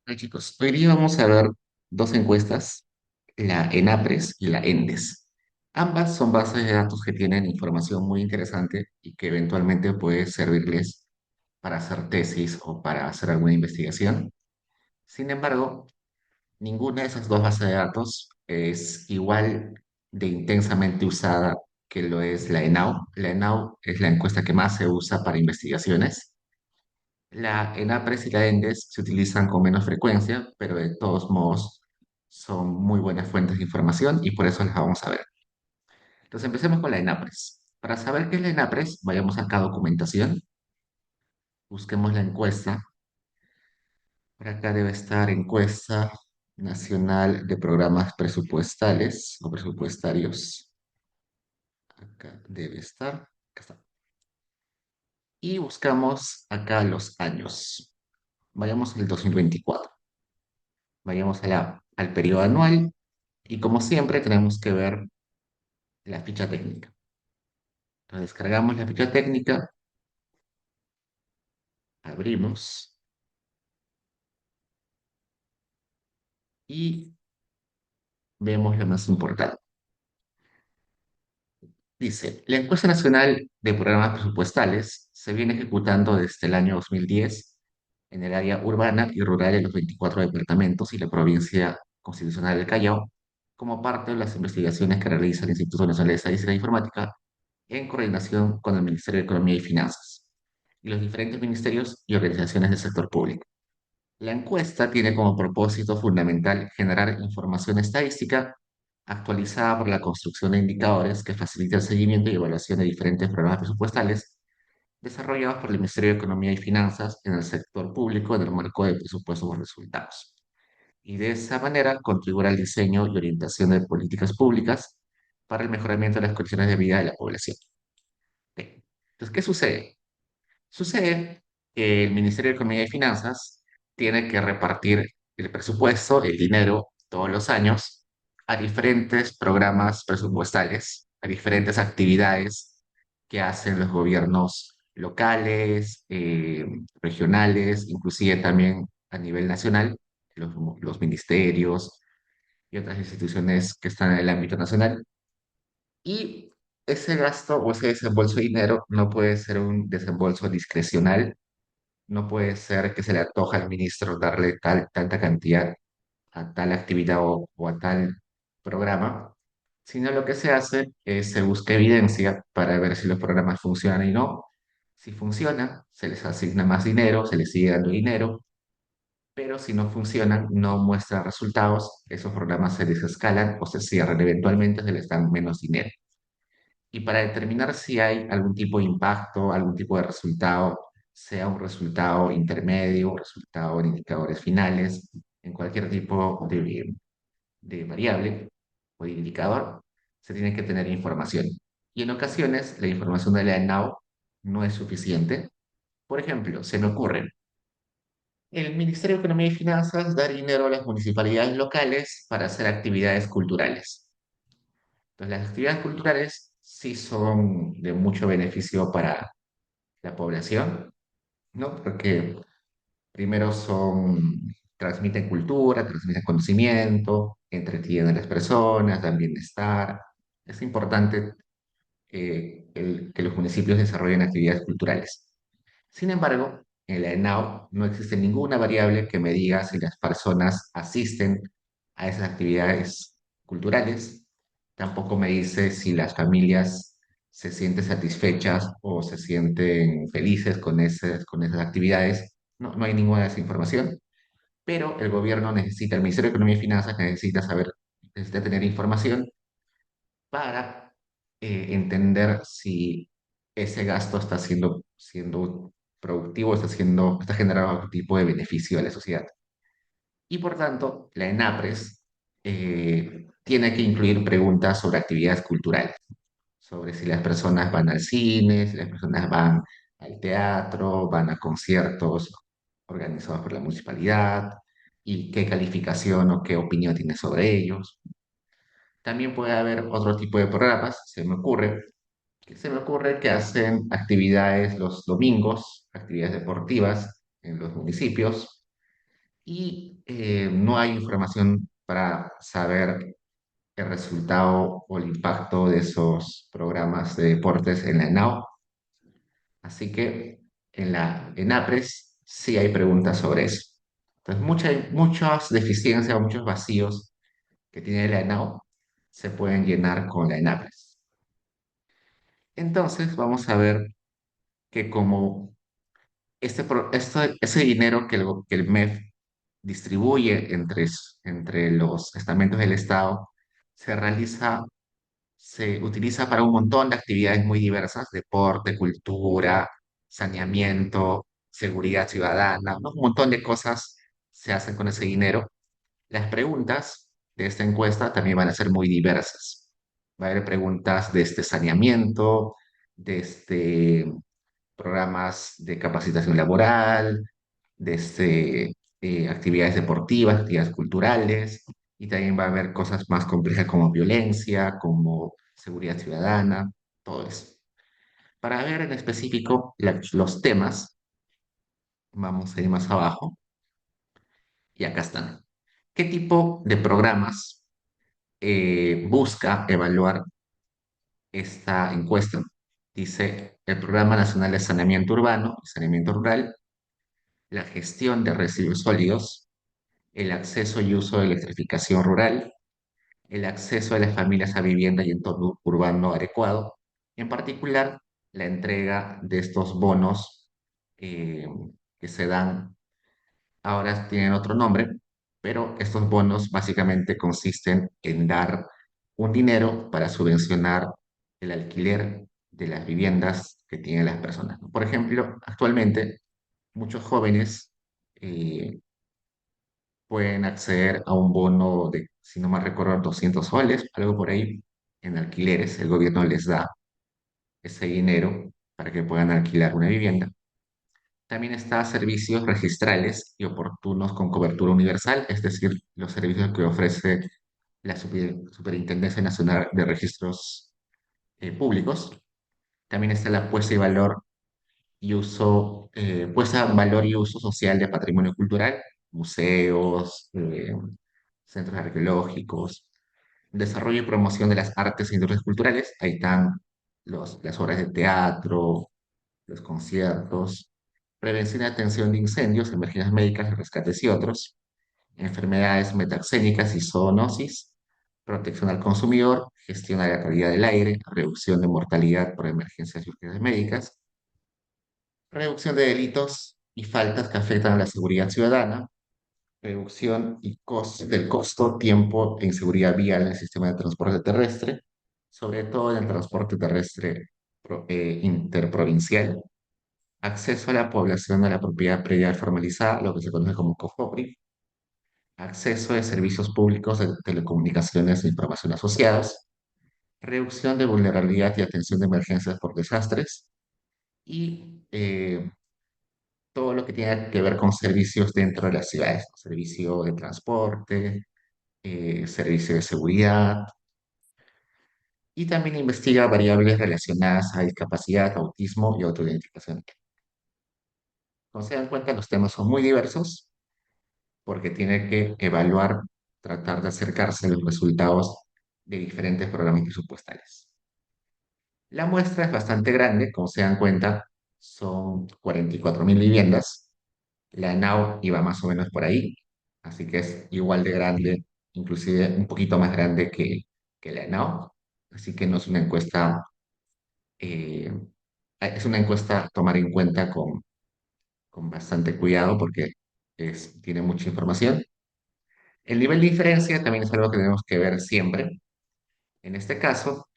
Hola chicos, hoy día vamos a ver dos encuestas, la ENAPRES y la ENDES. Ambas son bases de datos que tienen información muy interesante y que eventualmente puede servirles para hacer tesis o para hacer alguna investigación. Sin embargo, ninguna de esas dos bases de datos es igual de intensamente usada que lo es la ENAU. La ENAU es la encuesta que más se usa para investigaciones. La ENAPRES y la ENDES se utilizan con menos frecuencia, pero de todos modos son muy buenas fuentes de información y por eso las vamos a ver. Entonces empecemos con la ENAPRES. Para saber qué es la ENAPRES, vayamos acá a documentación, busquemos la encuesta. Por acá debe estar encuesta nacional de programas presupuestales o presupuestarios. Acá debe estar. Acá está. Y buscamos acá los años. Vayamos al 2024. Vayamos a al periodo anual y como siempre tenemos que ver la ficha técnica. Entonces descargamos la ficha técnica, abrimos y vemos lo más importante. Dice, la encuesta nacional de programas presupuestales se viene ejecutando desde el año 2010 en el área urbana y rural de los 24 departamentos y la provincia constitucional del Callao, como parte de las investigaciones que realiza el Instituto Nacional de Estadística e Informática en coordinación con el Ministerio de Economía y Finanzas y los diferentes ministerios y organizaciones del sector público. La encuesta tiene como propósito fundamental generar información estadística actualizada por la construcción de indicadores que faciliten el seguimiento y evaluación de diferentes programas presupuestales desarrollados por el Ministerio de Economía y Finanzas en el sector público en el marco de presupuestos por resultados. Y de esa manera contribuir al diseño y orientación de políticas públicas para el mejoramiento de las condiciones de vida de la población. Bien. Entonces, ¿qué sucede? Sucede que el Ministerio de Economía y Finanzas tiene que repartir el presupuesto, el dinero, todos los años a diferentes programas presupuestales, a diferentes actividades que hacen los gobiernos locales, regionales, inclusive también a nivel nacional, los, los ministerios y otras instituciones que están en el ámbito nacional. Y ese gasto o ese desembolso de dinero no puede ser un desembolso discrecional, no puede ser que se le antoja al ministro darle tanta cantidad a tal actividad o a tal programa, sino lo que se hace es se busca evidencia para ver si los programas funcionan y no. Si funciona, se les asigna más dinero, se les sigue dando dinero, pero si no funcionan, no muestran resultados, esos programas se desescalan o se cierran, eventualmente se les dan menos dinero. Y para determinar si hay algún tipo de impacto, algún tipo de resultado, sea un resultado intermedio, un resultado en indicadores finales, en cualquier tipo de variable o de indicador, se tiene que tener información. Y en ocasiones la información de la ENAU no es suficiente. Por ejemplo, se me ocurre, el Ministerio de Economía y Finanzas da dinero a las municipalidades locales para hacer actividades culturales. Entonces, las actividades culturales sí son de mucho beneficio para la población, ¿no? Porque primero transmiten cultura, transmiten conocimiento, entretienen a las personas, dan bienestar. Es importante que los municipios desarrollen actividades culturales. Sin embargo, en la ENAU no existe ninguna variable que me diga si las personas asisten a esas actividades culturales. Tampoco me dice si las familias se sienten satisfechas o se sienten felices con esas actividades. No, no hay ninguna de esa información, pero el gobierno necesita, el Ministerio de Economía y Finanzas necesita saber, necesita tener información para entender si ese gasto está siendo productivo, está generando algún tipo de beneficio a la sociedad. Y por tanto, la ENAPRES tiene que incluir preguntas sobre actividades culturales, sobre si las personas van al cine, si las personas van al teatro, van a conciertos organizados por la municipalidad y qué calificación o qué opinión tiene sobre ellos. También puede haber otro tipo de programas, se me ocurre que hacen actividades los domingos, actividades deportivas en los municipios, y no hay información para saber el resultado o el impacto de esos programas de deportes en la ENAO. Así que en la ENAPRES sí hay preguntas sobre eso. Entonces, muchas deficiencias o muchos vacíos que tiene la ENAO se pueden llenar con la ENAPRES. Entonces, vamos a ver que como ese dinero que el MEF distribuye entre los estamentos del Estado se realiza, se utiliza para un montón de actividades muy diversas: deporte, cultura, saneamiento, seguridad ciudadana, ¿no? Un montón de cosas se hacen con ese dinero. Las preguntas de esta encuesta también van a ser muy diversas. Va a haber preguntas de este saneamiento, de programas de capacitación laboral, actividades deportivas, actividades culturales, y también va a haber cosas más complejas como violencia, como seguridad ciudadana, todo eso. Para ver en específico los temas, vamos a ir más abajo y acá están. ¿Qué tipo de programas busca evaluar esta encuesta? Dice el Programa Nacional de Saneamiento Urbano y Saneamiento Rural, la gestión de residuos sólidos, el acceso y uso de electrificación rural, el acceso de las familias a vivienda y entorno urbano adecuado, en particular la entrega de estos bonos eh, que se dan, ahora tienen otro nombre, pero estos bonos básicamente consisten en dar un dinero para subvencionar el alquiler de las viviendas que tienen las personas, ¿no? Por ejemplo, actualmente muchos jóvenes eh, pueden acceder a un bono de, si no mal recuerdo, 200 soles, algo por ahí, en alquileres. El gobierno les da ese dinero para que puedan alquilar una vivienda. También está servicios registrales y oportunos con cobertura universal, es decir, los servicios que ofrece la Superintendencia Nacional de Registros Públicos. También está la puesta en valor y uso social de patrimonio cultural, museos, centros arqueológicos, desarrollo y promoción de las artes e industrias culturales. Ahí están las obras de teatro, los conciertos, prevención y atención de incendios, emergencias médicas, rescates y otros, enfermedades metaxénicas y zoonosis, protección al consumidor, gestión de la calidad del aire, reducción de mortalidad por emergencias y urgencias médicas, reducción de delitos y faltas que afectan a la seguridad ciudadana, reducción del costo, tiempo e inseguridad vial en el sistema de transporte terrestre, sobre todo en el transporte terrestre interprovincial, acceso a la población a la propiedad predial formalizada, lo que se conoce como COFOPRI, acceso a servicios públicos de telecomunicaciones e información asociados, reducción de vulnerabilidad y atención de emergencias por desastres, y todo lo que tiene que ver con servicios dentro de las ciudades, ¿no? Servicio de transporte, servicio de seguridad, y también investiga variables relacionadas a discapacidad, autismo y autoidentificación. Como se dan cuenta, los temas son muy diversos porque tiene que evaluar, tratar de acercarse a los resultados de diferentes programas presupuestales. La muestra es bastante grande, como se dan cuenta, son 44.000 viviendas. La NAO iba más o menos por ahí, así que es igual de grande, inclusive un poquito más grande que la NAO. Así que no es una encuesta, eh, es una encuesta a tomar en cuenta con bastante cuidado porque tiene mucha información. El nivel de diferencia también es algo que tenemos que ver siempre. En este caso,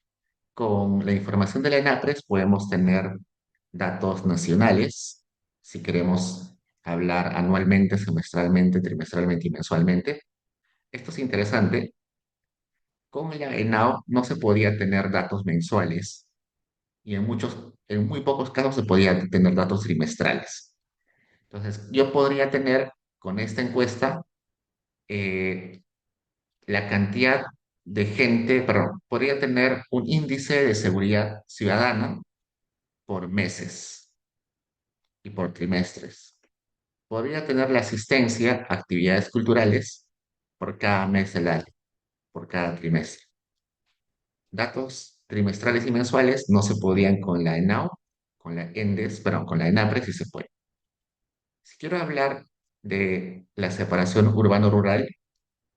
con la información de la ENAPRES podemos tener datos nacionales, si queremos hablar anualmente, semestralmente, trimestralmente y mensualmente. Esto es interesante. Con la ENAO no se podía tener datos mensuales y en muy pocos casos se podía tener datos trimestrales. Entonces, yo podría tener con esta encuesta eh, la cantidad de gente, perdón, podría tener un índice de seguridad ciudadana por meses y por trimestres. podría tener la asistencia a actividades culturales por cada mes del año, por cada trimestre. Datos trimestrales y mensuales no se podían con la ENAO, con la ENDES, perdón, con la ENAPRE sí se puede. Si quiero hablar de la separación urbano-rural,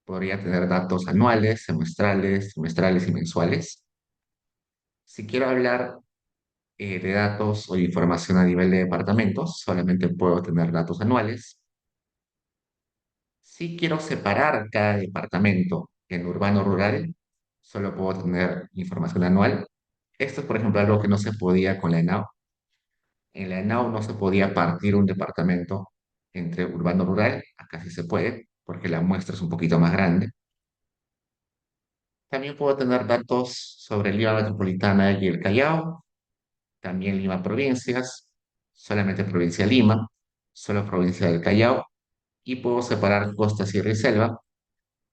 podría tener datos anuales, semestrales, trimestrales y mensuales. Si quiero hablar de datos o información a nivel de departamentos, solamente puedo tener datos anuales. Si quiero separar cada departamento en urbano-rural, solo puedo tener información anual. Esto es, por ejemplo, algo que no se podía con la ENAO. En la ENAO no se podía partir un departamento entre urbano-rural, acá sí se puede, porque la muestra es un poquito más grande. También puedo tener datos sobre Lima Metropolitana y el Callao, también Lima Provincias, solamente provincia de Lima, solo provincia del Callao, y puedo separar costa, sierra y selva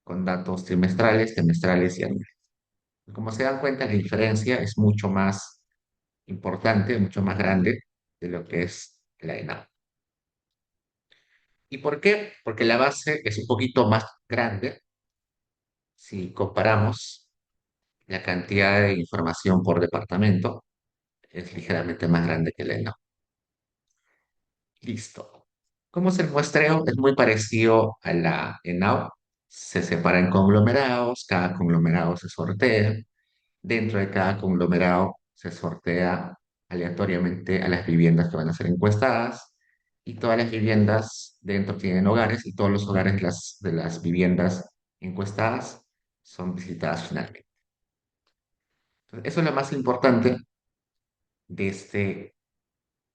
con datos trimestrales, semestrales y anuales. Como se dan cuenta, la diferencia es mucho más importante, mucho más grande de lo que es la ENAO. ¿Y por qué? Porque la base es un poquito más grande si comparamos la cantidad de información por departamento, es ligeramente más grande que la ENAO. Listo. ¿Cómo es el muestreo? Es muy parecido a la ENAO. Se separa en conglomerados, cada conglomerado se sortea. Dentro de cada conglomerado se sortea aleatoriamente a las viviendas que van a ser encuestadas y todas las viviendas dentro tienen hogares y todos los hogares de las viviendas encuestadas son visitadas finalmente. Entonces, eso es lo más importante de,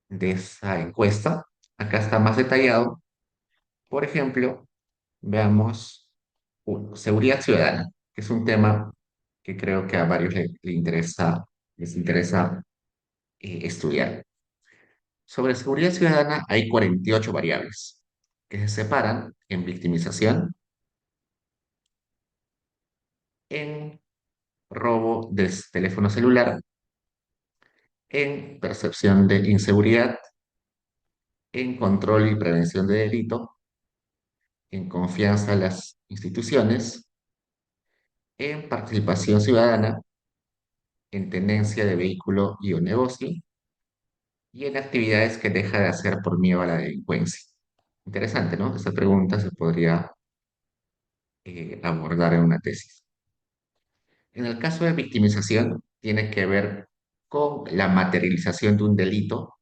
de esa encuesta. Acá está más detallado. Por ejemplo, veamos uno, seguridad ciudadana, que es un tema que creo que a varios les interesa estudiar. Sobre seguridad ciudadana hay 48 variables que se separan en victimización, en robo de teléfono celular, en percepción de inseguridad, en control y prevención de delito, en confianza en las instituciones, en participación ciudadana, en tenencia de vehículo y o negocio, y en actividades que deja de hacer por miedo a la delincuencia. Interesante, ¿no? Esta pregunta se podría abordar en una tesis. En el caso de victimización, tiene que ver con la materialización de un delito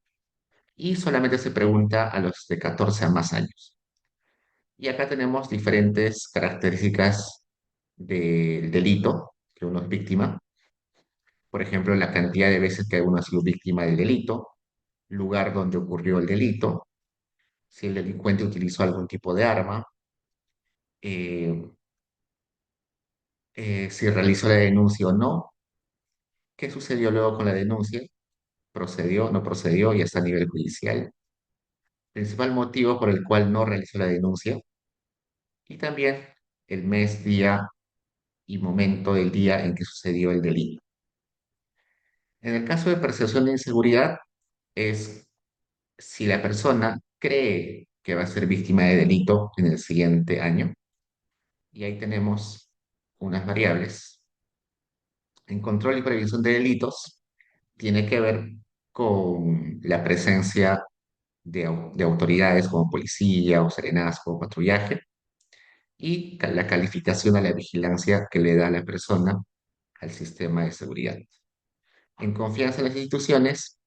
y solamente se pregunta a los de 14 a más años. Y acá tenemos diferentes características del delito que uno es víctima. Por ejemplo, la cantidad de veces que uno ha sido víctima del delito, lugar donde ocurrió el delito, si el delincuente utilizó algún tipo de arma, eh, si realizó la denuncia o no, qué sucedió luego con la denuncia, procedió, no procedió y hasta a nivel judicial, principal motivo por el cual no realizó la denuncia y también el mes, día y momento del día en que sucedió el delito. En el caso de percepción de inseguridad es si la persona cree que va a ser víctima de delito en el siguiente año y ahí tenemos unas variables. En control y prevención de delitos tiene que ver con la presencia de autoridades como policía o serenazgo o patrullaje y la calificación a la vigilancia que le da la persona al sistema de seguridad. En confianza en las instituciones,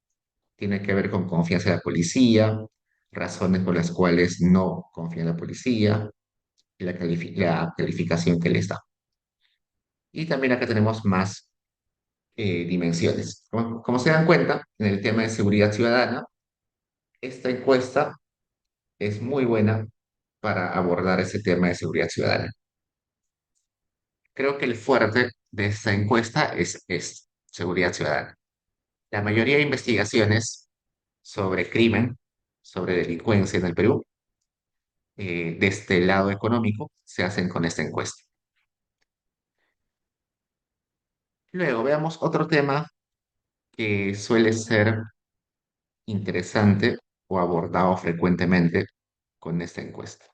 tiene que ver con confianza en la policía, razones por las cuales no confía en la policía, y la calificación que les da. Y también acá tenemos más dimensiones. Como se dan cuenta, en el tema de seguridad ciudadana, esta encuesta es muy buena para abordar ese tema de seguridad ciudadana. Creo que el fuerte de esta encuesta es seguridad ciudadana. La mayoría de investigaciones sobre crimen, sobre delincuencia en el Perú, de este lado económico, se hacen con esta encuesta. Luego veamos otro tema que suele ser interesante o abordado frecuentemente, con esta encuesta.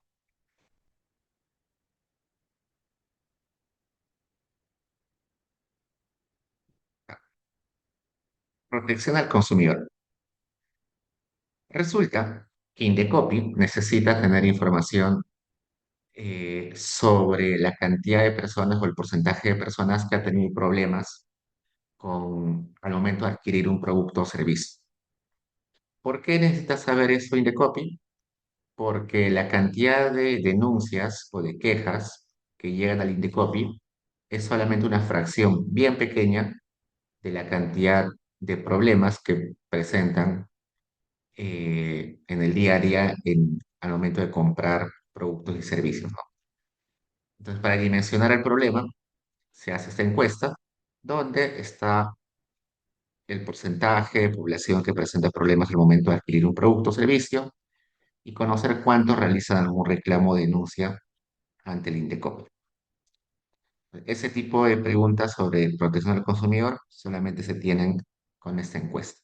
Protección al consumidor. Resulta que Indecopy necesita tener información sobre la cantidad de personas o el porcentaje de personas que ha tenido problemas al momento de adquirir un producto o servicio. ¿Por qué necesita saber eso Indecopy? Porque la cantidad de denuncias o de quejas que llegan al Indecopy es solamente una fracción bien pequeña de la cantidad de problemas que presentan en el día a día al momento de comprar productos y servicios, ¿no? Entonces, para dimensionar el problema, se hace esta encuesta donde está el porcentaje de población que presenta problemas al momento de adquirir un producto o servicio y conocer cuántos realizan algún reclamo o denuncia ante el INDECOP. Ese tipo de preguntas sobre protección del consumidor solamente se tienen con esta encuesta.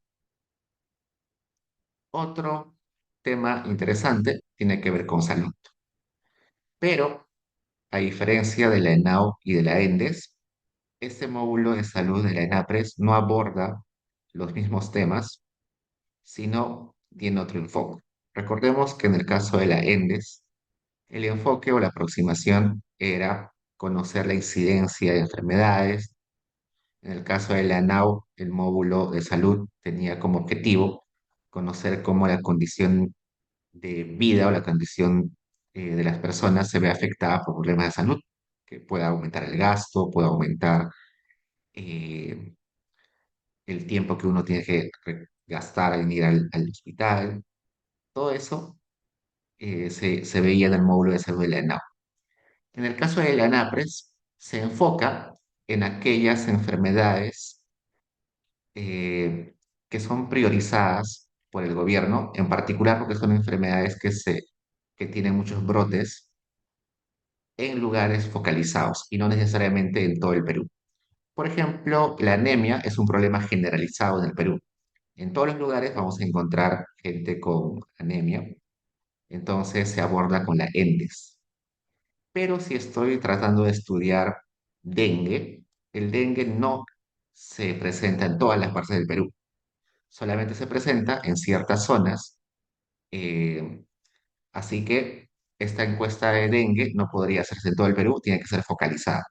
Otro tema interesante tiene que ver con salud, pero a diferencia de la ENAO y de la ENDES, este módulo de salud de la ENAPRES no aborda los mismos temas, sino tiene otro enfoque. Recordemos que en el caso de la ENDES, el enfoque o la aproximación era conocer la incidencia de enfermedades. En el caso de la ANAU, el módulo de salud tenía como objetivo conocer cómo la condición de vida o la condición de las personas se ve afectada por problemas de salud, que pueda aumentar el gasto, puede aumentar eh, el tiempo que uno tiene que gastar en ir al hospital. Todo eso se veía en el módulo de salud de la ANAU. En el caso de la ANAPRES, se enfoca en aquellas enfermedades eh, que son priorizadas por el gobierno, en particular porque son enfermedades que tienen muchos brotes en lugares focalizados y no necesariamente en todo el Perú. Por ejemplo, la anemia es un problema generalizado en el Perú. En todos los lugares vamos a encontrar gente con anemia, entonces se aborda con la ENDES. Pero si estoy tratando de estudiar dengue, el dengue no se presenta en todas las partes del Perú, solamente se presenta en ciertas zonas, eh, así que esta encuesta de dengue no podría hacerse en todo el Perú, tiene que ser focalizada.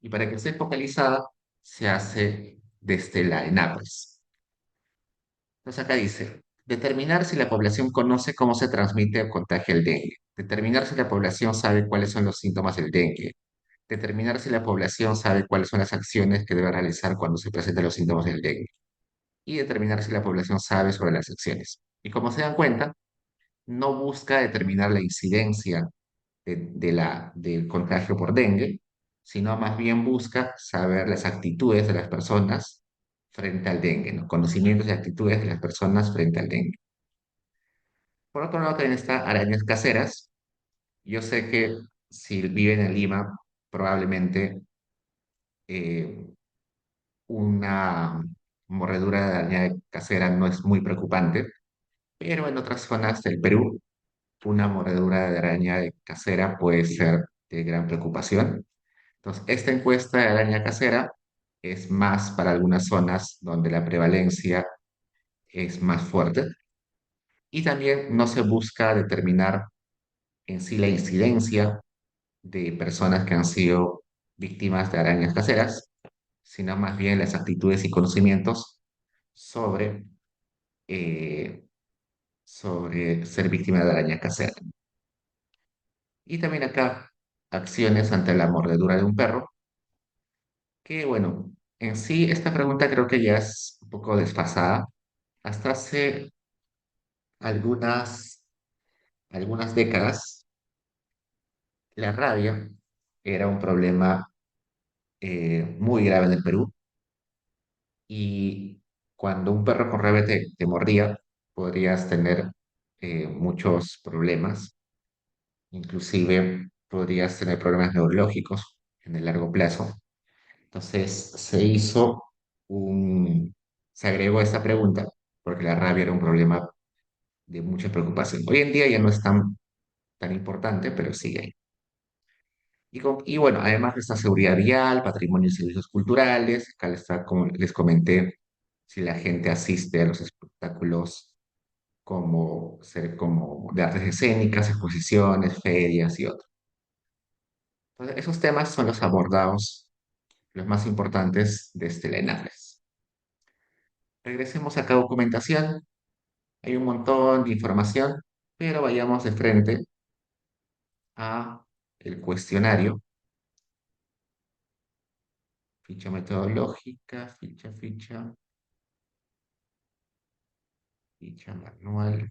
Y para que sea focalizada, se hace desde la ENAPRES. Entonces acá dice, determinar si la población conoce cómo se transmite o contagia el dengue. Determinar si la población sabe cuáles son los síntomas del dengue. Determinar si la población sabe cuáles son las acciones que debe realizar cuando se presentan los síntomas del dengue. Y determinar si la población sabe sobre las acciones. Y como se dan cuenta, no busca determinar la incidencia del contagio por dengue, sino más bien busca saber las actitudes de las personas frente al dengue, ¿no? Conocimientos y actitudes de las personas frente al dengue. Por otro lado, también está arañas caseras. Yo sé que si viven en Lima, probablemente eh, una mordedura de araña casera no es muy preocupante, pero en otras zonas del Perú, una mordedura de araña casera puede ser de gran preocupación. Entonces, esta encuesta de araña casera es más para algunas zonas donde la prevalencia es más fuerte y también no se busca determinar en sí la incidencia de personas que han sido víctimas de arañas caseras, sino más bien las actitudes y conocimientos sobre, eh, sobre ser víctima de araña casera. Y también acá, acciones ante la mordedura de un perro, que bueno, en sí esta pregunta creo que ya es un poco desfasada. Hasta hace algunas, algunas décadas, la rabia era un problema muy grave en el Perú y cuando un perro con rabia te mordía, podrías tener muchos problemas, inclusive podrías tener problemas neurológicos en el largo plazo. Entonces se agregó esa pregunta porque la rabia era un problema de mucha preocupación. Hoy en día ya no es tan tan importante, pero sigue ahí. Y bueno, además está seguridad vial, patrimonio y servicios culturales. Acá está, como les comenté, si la gente asiste a los espectáculos como de artes escénicas, exposiciones, ferias y otros. Entonces, esos temas son los abordados, los más importantes desde la ENAFRES. Regresemos acá a documentación. Hay un montón de información, pero vayamos de frente a el cuestionario, ficha metodológica, ficha manual.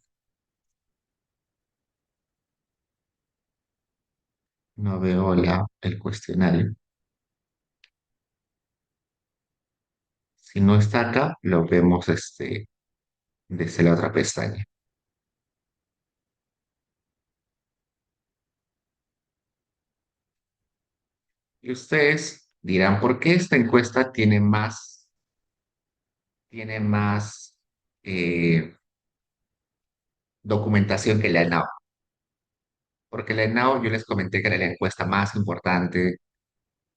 No veo el cuestionario. Si no está acá, lo vemos desde la otra pestaña. Y ustedes dirán, ¿por qué esta encuesta tiene más eh, documentación que la ENAO? Porque la ENAO yo les comenté que era la encuesta más importante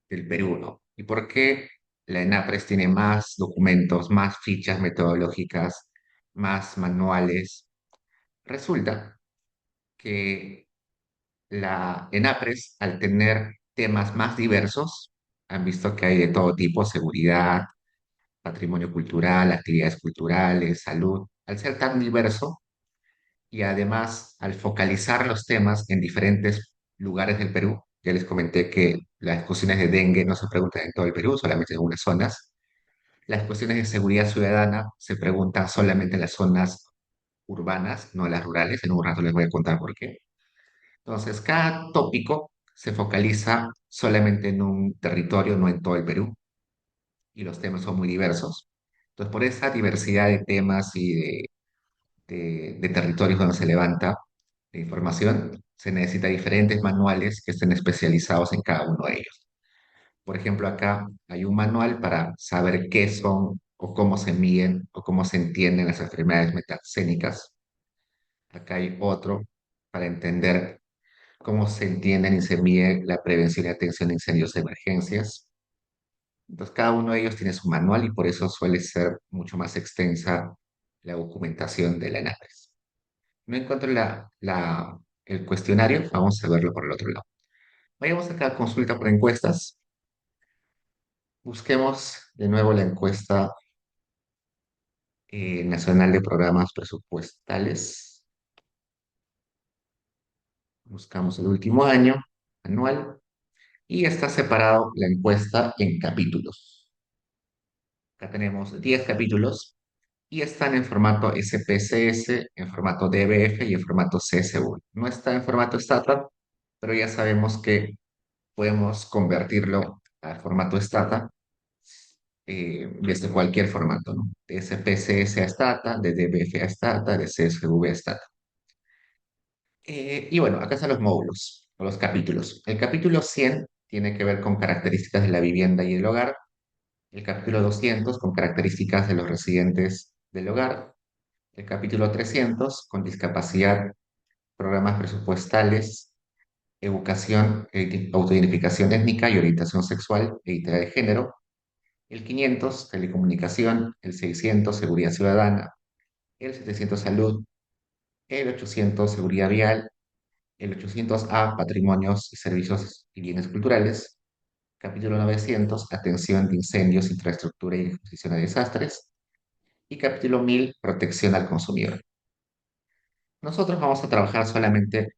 del Perú, ¿no? ¿Y por qué la ENAPRES tiene más documentos, más fichas metodológicas, más manuales? Resulta que la ENAPRES, al tener temas más diversos, han visto que hay de todo tipo: seguridad, patrimonio cultural, actividades culturales, salud. Al ser tan diverso y además al focalizar los temas en diferentes lugares del Perú, ya les comenté que las cuestiones de dengue no se preguntan en todo el Perú, solamente en algunas zonas. Las cuestiones de seguridad ciudadana se preguntan solamente en las zonas urbanas, no en las rurales. En un rato les voy a contar por qué. Entonces, cada tópico se focaliza solamente en un territorio, no en todo el Perú, y los temas son muy diversos. Entonces, por esa diversidad de temas y de territorios donde se levanta la información, se necesita diferentes manuales que estén especializados en cada uno de ellos. Por ejemplo, acá hay un manual para saber qué son o cómo se miden o cómo se entienden las enfermedades metaxénicas. Acá hay otro para entender cómo se entienden y se mide la prevención y atención a incendios de emergencias. Entonces, cada uno de ellos tiene su manual y por eso suele ser mucho más extensa la documentación de la análisis. No encuentro el cuestionario, vamos a verlo por el otro lado. Vayamos acá a consulta por encuestas. Busquemos de nuevo la encuesta nacional de programas presupuestales. Buscamos el último año, anual, y está separado la encuesta en capítulos. Acá tenemos 10 capítulos y están en formato SPSS, en formato DBF y en formato CSV. No está en formato Stata, pero ya sabemos que podemos convertirlo al formato Stata desde cualquier formato, ¿no? De SPSS a Stata, de DBF a Stata, de CSV a Stata. Y bueno, acá están los módulos o los capítulos. El capítulo 100 tiene que ver con características de la vivienda y el hogar. El capítulo 200 con características de los residentes del hogar. El capítulo 300 con discapacidad, programas presupuestales, educación, autoidentificación étnica y orientación sexual e identidad de género. El 500 telecomunicación. El 600 seguridad ciudadana. El 700 salud. El 800 seguridad vial. El 800A, Patrimonios y Servicios y Bienes Culturales. Capítulo 900, Atención de Incendios, Infraestructura y Exposición a Desastres. Y capítulo 1000, Protección al Consumidor. Nosotros vamos a trabajar solamente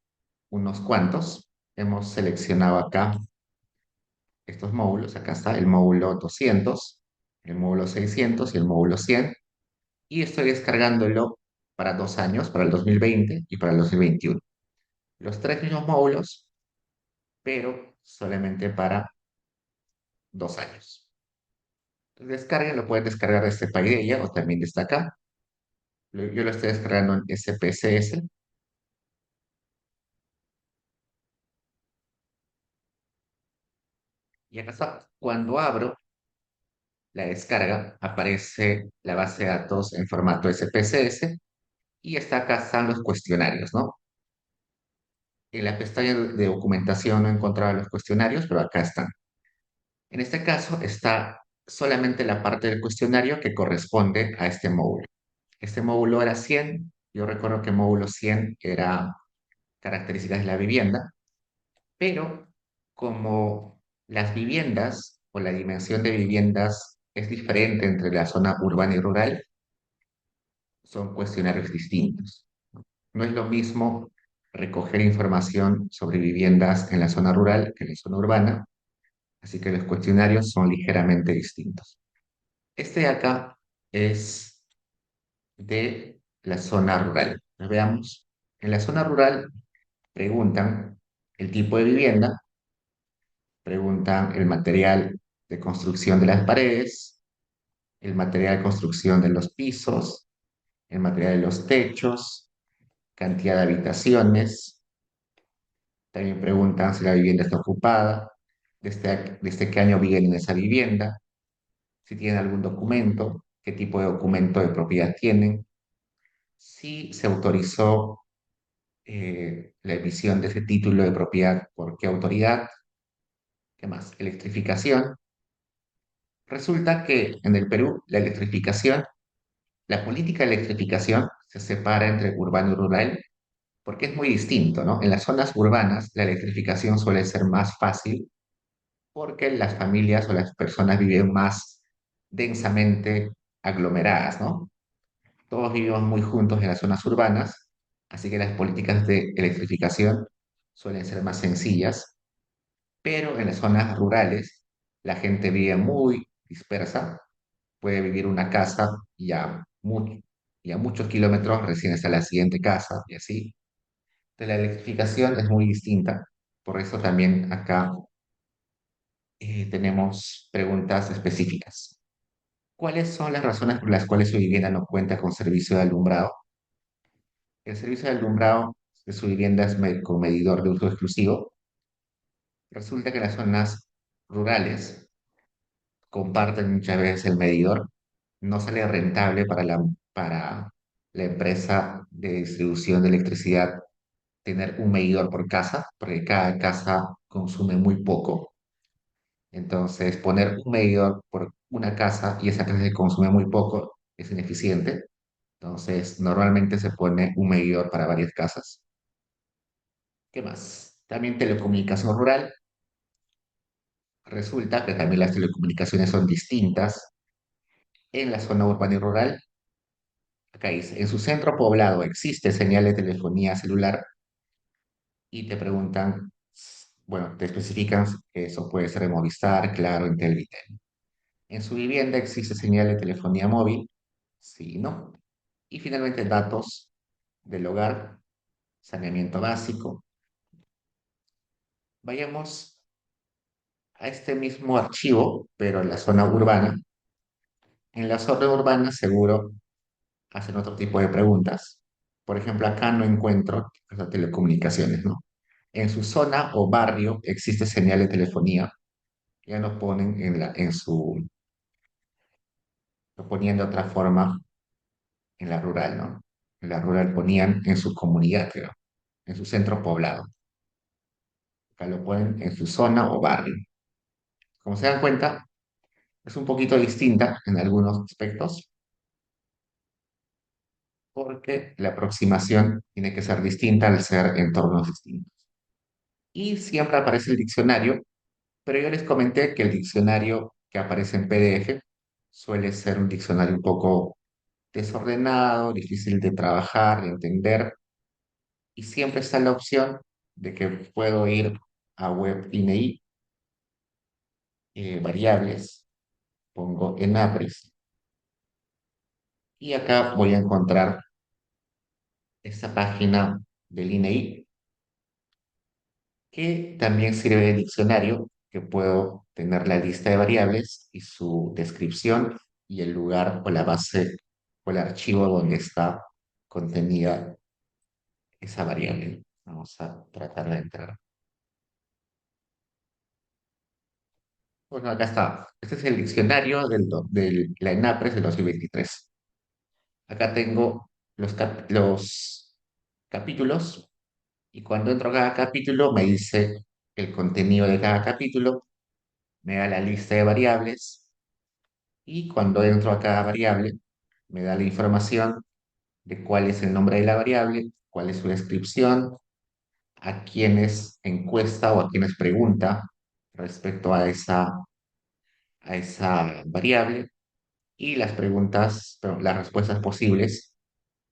unos cuantos. Hemos seleccionado acá estos módulos. Acá está el módulo 200, el módulo 600 y el módulo 100. Y estoy descargándolo para 2 años, para el 2020 y para el 2021. Los tres mismos módulos, pero solamente para 2 años. Entonces, descarguen, lo pueden descargar de este Paideia o también desde acá. Yo lo estoy descargando en SPSS. Y acá está. Cuando abro la descarga, aparece la base de datos en formato SPSS y acá están los cuestionarios, ¿no? En la pestaña de documentación no encontraba los cuestionarios, pero acá están. En este caso está solamente la parte del cuestionario que corresponde a este módulo. Este módulo era 100. Yo recuerdo que módulo 100 era características de la vivienda, pero como las viviendas o la dimensión de viviendas es diferente entre la zona urbana y rural, son cuestionarios distintos. No es lo mismo recoger información sobre viviendas en la zona rural que en la zona urbana, así que los cuestionarios son ligeramente distintos. Este de acá es de la zona rural. Veamos, en la zona rural preguntan el tipo de vivienda, preguntan el material de construcción de las paredes, el material de construcción de los pisos, el material de los techos, cantidad de habitaciones. También preguntan si la vivienda está ocupada, desde qué año viven en esa vivienda, si tienen algún documento, qué tipo de documento de propiedad tienen, si se autorizó la emisión de ese título de propiedad, por qué autoridad, qué más, electrificación. Resulta que en el Perú la electrificación, la política de electrificación se separa entre urbano y rural porque es muy distinto, ¿no? En las zonas urbanas la electrificación suele ser más fácil porque las familias o las personas viven más densamente aglomeradas, ¿no? Todos vivimos muy juntos en las zonas urbanas, así que las políticas de electrificación suelen ser más sencillas, pero en las zonas rurales la gente vive muy dispersa, puede vivir una casa y a muchos kilómetros recién está la siguiente casa y así. Entonces, la electrificación es muy distinta, por eso también acá tenemos preguntas específicas. ¿Cuáles son las razones por las cuales su vivienda no cuenta con servicio de alumbrado? El servicio de alumbrado de su vivienda es con medidor de uso exclusivo. Resulta que las zonas rurales comparten muchas veces el medidor. No sale rentable para la empresa de distribución de electricidad tener un medidor por casa, porque cada casa consume muy poco. Entonces, poner un medidor por una casa y esa casa que consume muy poco es ineficiente. Entonces, normalmente se pone un medidor para varias casas. ¿Qué más? También telecomunicación rural. Resulta que también las telecomunicaciones son distintas en la zona urbana y rural. Acá dice, en su centro poblado existe señal de telefonía celular y te preguntan, bueno, te especifican que eso puede ser de Movistar, Claro, Entel, Vitel. En su vivienda existe señal de telefonía móvil, sí, no. Y finalmente datos del hogar, saneamiento básico. Vayamos a este mismo archivo, pero en la zona urbana. En la zona urbana seguro hacen otro tipo de preguntas. Por ejemplo, acá no encuentro las telecomunicaciones, ¿no? En su zona o barrio existe señal de telefonía. Ya nos ponen lo ponían de otra forma en la rural, ¿no? En la rural ponían en su comunidad, creo, en su centro poblado. Acá lo ponen en su zona o barrio. Como se dan cuenta, es un poquito distinta en algunos aspectos porque la aproximación tiene que ser distinta al ser entornos distintos. Y siempre aparece el diccionario, pero yo les comenté que el diccionario que aparece en PDF suele ser un diccionario un poco desordenado, difícil de trabajar, de entender, y siempre está la opción de que puedo ir a web INEI, variables, pongo en APRES, y acá voy a encontrar esta página del INEI que también sirve de diccionario, que puedo tener la lista de variables y su descripción y el lugar o la base o el archivo donde está contenida esa variable. Vamos a tratar de entrar. Bueno, acá está. Este es el diccionario de la ENAPRES del 2023. Acá tengo los capítulos Y cuando entro a cada capítulo, me dice el contenido de cada capítulo, me da la lista de variables y cuando entro a cada variable, me da la información de cuál es el nombre de la variable, cuál es su descripción, a quiénes encuesta o a quiénes pregunta respecto a esa variable y las preguntas, perdón, las respuestas posibles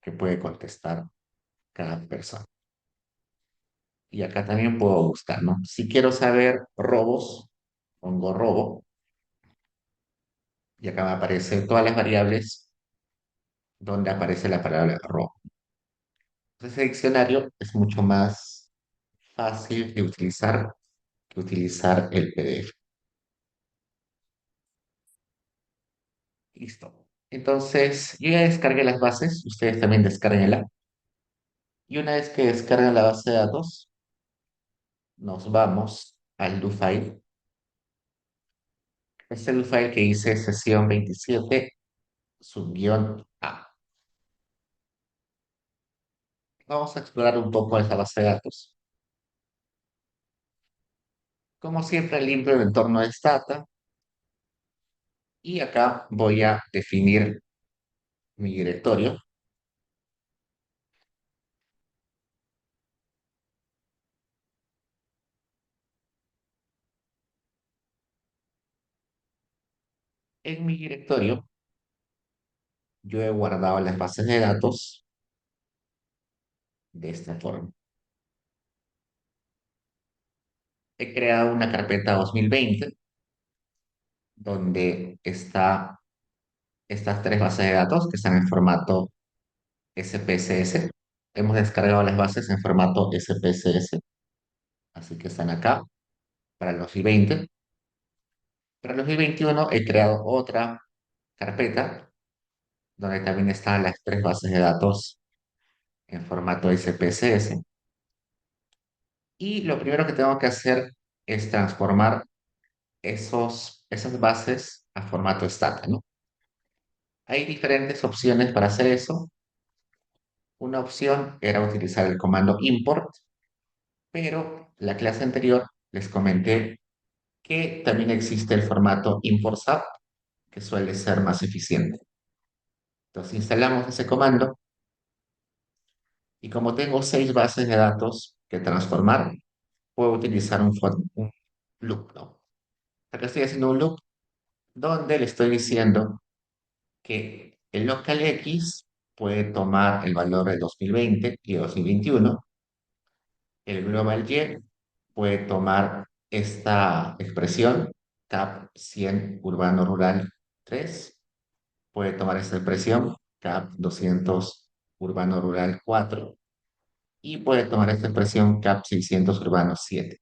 que puede contestar cada persona. Y acá también puedo buscar, ¿no? Si quiero saber robos, pongo robo y acá me aparecen todas las variables donde aparece la palabra robo. Entonces, ese diccionario es mucho más fácil de utilizar que utilizar el PDF. Listo. Entonces, yo ya descargué las bases, ustedes también descarguenla. Y una vez que descargan la base de datos, nos vamos al do file. Este do file que dice sesión 27 subguión A. Vamos a explorar un poco esa base de datos. Como siempre, limpio el entorno de Stata. Y acá voy a definir mi directorio. En mi directorio, yo he guardado las bases de datos de esta forma. He creado una carpeta 2020 donde está estas tres bases de datos que están en formato SPSS. Hemos descargado las bases en formato SPSS, así que están acá para el 2020. Para el 2021 he creado otra carpeta donde también están las tres bases de datos en formato SPSS. Y lo primero que tengo que hacer es transformar esas bases a formato Stata, ¿no? Hay diferentes opciones para hacer eso. Una opción era utilizar el comando import, pero la clase anterior les comenté que también existe el formato import SAP, que suele ser más eficiente. Entonces instalamos ese comando y como tengo 6 bases de datos que transformar, puedo utilizar un loop, ¿no? Acá estoy haciendo un loop donde le estoy diciendo que el local X puede tomar el valor de 2020 y 2021. El global Y puede tomar esta expresión, CAP 100 urbano rural 3, puede tomar esta expresión, CAP 200 urbano rural 4, y puede tomar esta expresión, CAP 600 urbano 7.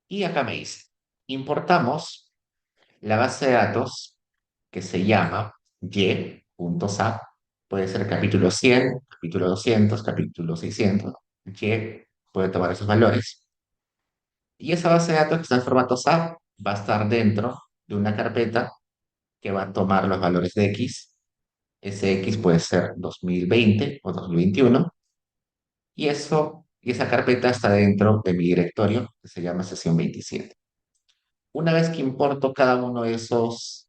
Y acá me dice, importamos la base de datos que se llama y.sap, puede ser capítulo 100, capítulo 200, capítulo 600, y puede tomar esos valores. Y esa base de datos que está en formato SAP va a estar dentro de una carpeta que va a tomar los valores de X. Ese X puede ser 2020 o 2021. Y esa carpeta está dentro de mi directorio que se llama sesión 27. Una vez que importo cada uno de esas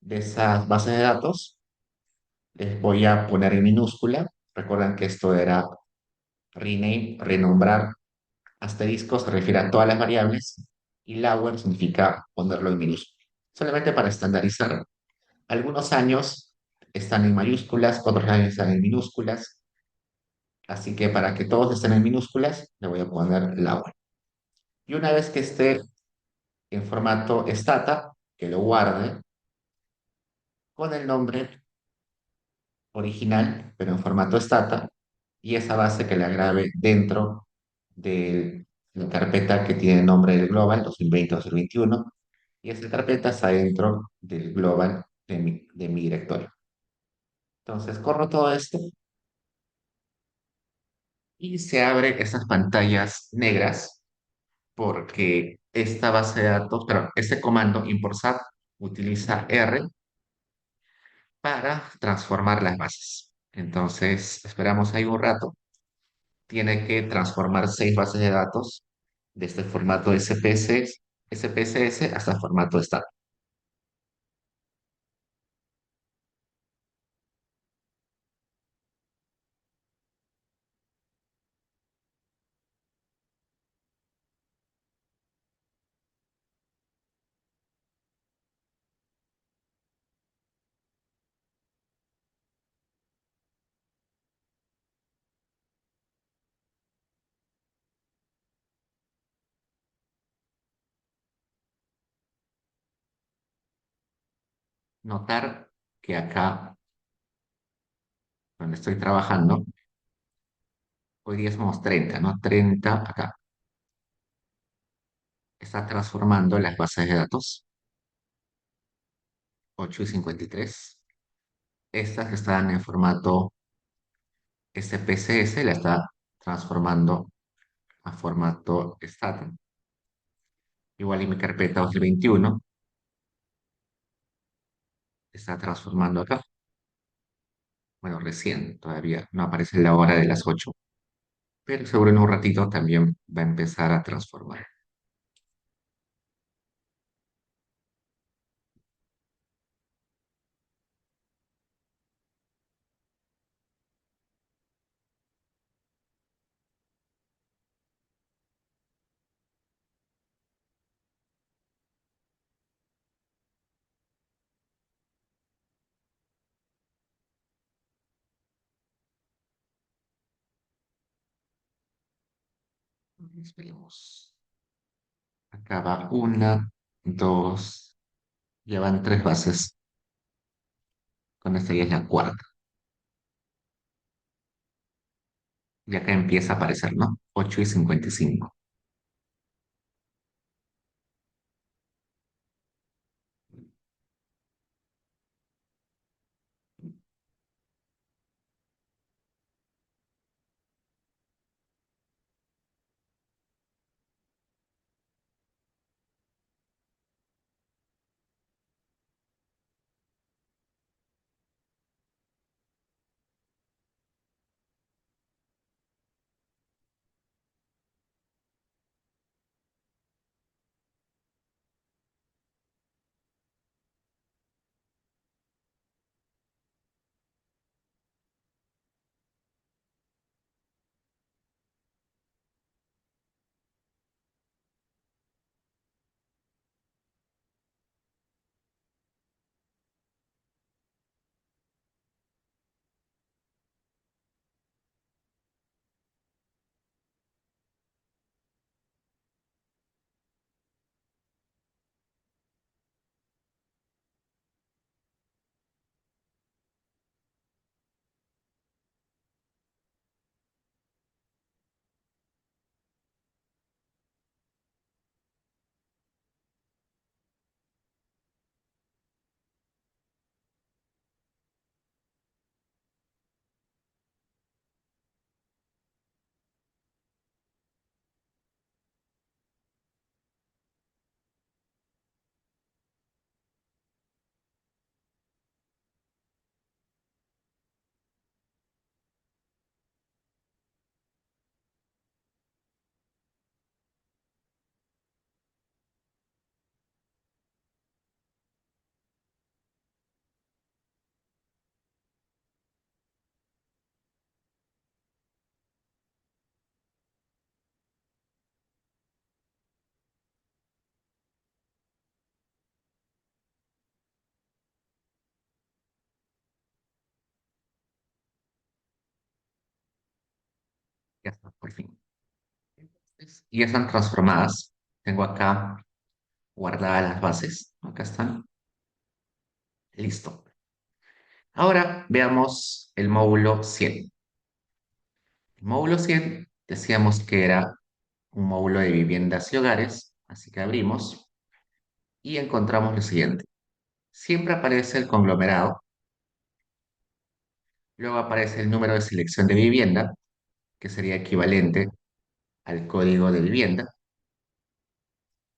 bases de datos, les voy a poner en minúscula. Recuerdan que esto era rename, renombrar. Asterisco se refiere a todas las variables y lower significa ponerlo en minúscula. Solamente para estandarizar, algunos años están en mayúsculas, otros años están en minúsculas, así que para que todos estén en minúsculas, le voy a poner lower. Y una vez que esté en formato stata, que lo guarde con el nombre original, pero en formato stata, y esa base que la grabe dentro de la carpeta que tiene el nombre del Global 2020-2021, y esa carpeta está dentro del Global de mi directorio. Entonces corro todo esto y se abren esas pantallas negras porque esta base de datos, pero este comando import SAP utiliza R para transformar las bases. Entonces esperamos ahí un rato tiene que transformar 6 bases de datos desde formato SPSS hasta formato STAT. Notar que acá, donde estoy trabajando, hoy día somos 30, ¿no? 30 acá. Está transformando las bases de datos 8 y 53. Estas que estaban en formato SPSS la está transformando a formato STAT. Igual y mi carpeta 2021 está transformando acá. Bueno, recién, todavía no aparece la hora de las 8, pero seguro en un ratito también va a empezar a transformar. Esperemos. Acá va una, dos, ya van 3 bases. Con esta ya es la cuarta. Y acá empieza a aparecer, ¿no? 8 y 55. Ya está, por fin. Y ya están transformadas. Tengo acá guardadas las bases. Acá están. Listo. Ahora veamos el módulo 100. El módulo 100 decíamos que era un módulo de viviendas y hogares, así que abrimos y encontramos lo siguiente. Siempre aparece el conglomerado, luego aparece el número de selección de vivienda, que sería equivalente al código de vivienda,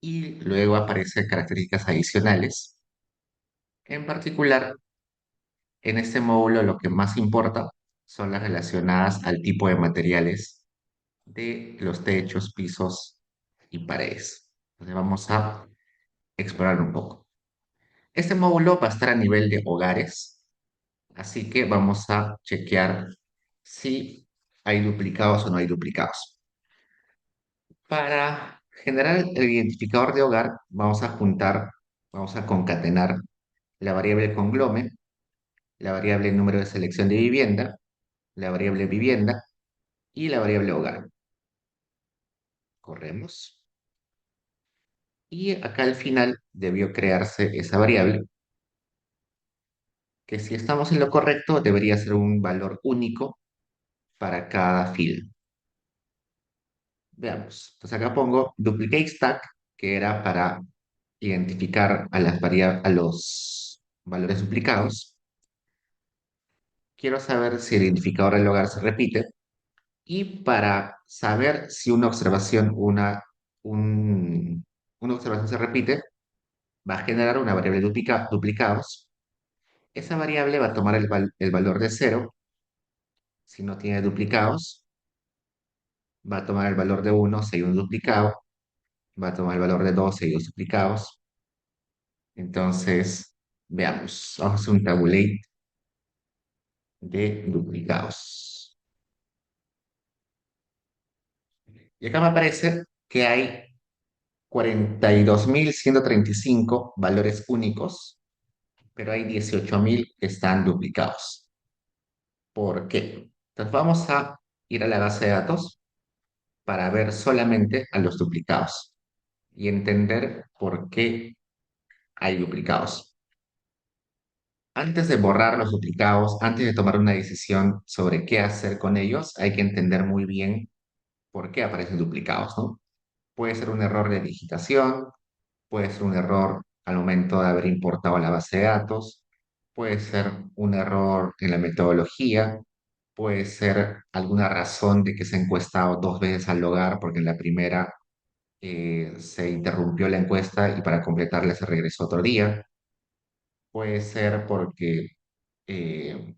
y luego aparecen características adicionales. En particular, en este módulo lo que más importa son las relacionadas al tipo de materiales de los techos, pisos y paredes. Entonces vamos a explorar un poco. Este módulo va a estar a nivel de hogares, así que vamos a chequear si hay duplicados o no hay duplicados. Para generar el identificador de hogar, vamos a concatenar la variable conglome, la variable número de selección de vivienda, la variable vivienda y la variable hogar. Corremos. Y acá al final debió crearse esa variable, que si estamos en lo correcto, debería ser un valor único para cada field. Veamos. Pues acá pongo duplicate stack, que era para identificar a a los valores duplicados. Quiero saber si el identificador del hogar se repite. Y para saber si un- una observación se repite, va a generar una variable duplicados. Esa variable va a tomar el valor de cero si no tiene duplicados, va a tomar el valor de uno si hay un duplicado, va a tomar el valor de 2 si hay dos duplicados. Entonces, veamos, vamos a hacer un tabulate de duplicados. Y acá me aparece que hay 42.135 valores únicos, pero hay 18.000 que están duplicados. ¿Por qué? Entonces vamos a ir a la base de datos para ver solamente a los duplicados y entender por qué hay duplicados. Antes de borrar los duplicados, antes de tomar una decisión sobre qué hacer con ellos, hay que entender muy bien por qué aparecen duplicados, ¿no? Puede ser un error de digitación, puede ser un error al momento de haber importado la base de datos, puede ser un error en la metodología, puede ser alguna razón de que se ha encuestado dos veces al logar porque en la primera se interrumpió la encuesta y para completarla se regresó otro día, puede ser eh,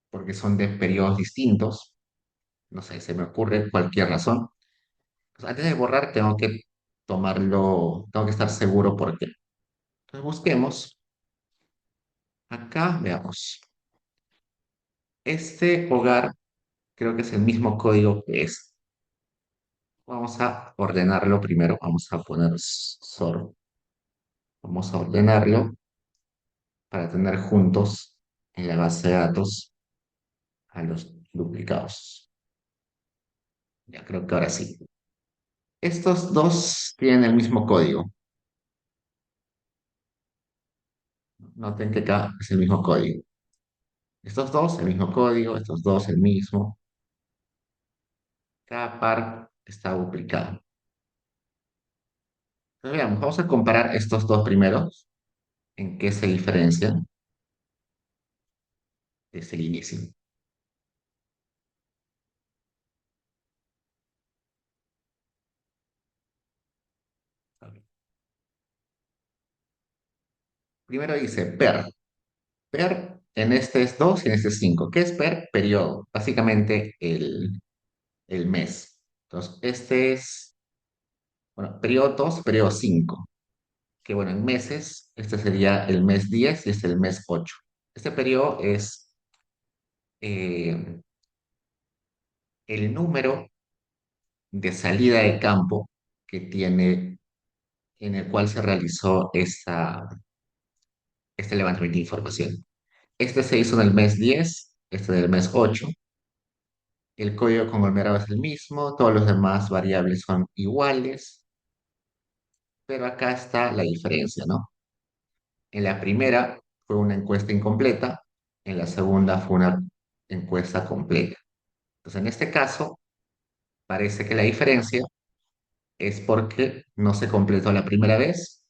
porque son de periodos distintos, no sé, se me ocurre cualquier razón. Pues antes de borrar tengo que estar seguro por qué. Entonces busquemos, acá veamos. Este hogar creo que es el mismo código que es. Vamos a ordenarlo primero, vamos a poner sort, vamos a ordenarlo para tener juntos en la base de datos a los duplicados. Ya creo que ahora sí. Estos dos tienen el mismo código. Noten que acá es el mismo código. Estos dos, el mismo código, estos dos, el mismo. Cada par está duplicado. Entonces, veamos, vamos a comparar estos dos primeros, en qué se diferencian desde el inicio. Primero dice per. Per en este es 2 y en este es 5. ¿Qué es per? Periodo, básicamente el mes. Entonces, este es, bueno, periodo 2, periodo 5. Que bueno, en meses, este sería el mes 10 y este el mes 8. Este periodo es eh, el número de salida de campo que tiene, en el cual se realizó este levantamiento de información. Este se hizo en el mes 10, este del mes 8. El código conglomerado es el mismo, todos los demás variables son iguales, pero acá está la diferencia, ¿no? En la primera fue una encuesta incompleta, en la segunda fue una encuesta completa. Entonces, en este caso, parece que la diferencia es porque no se completó la primera vez,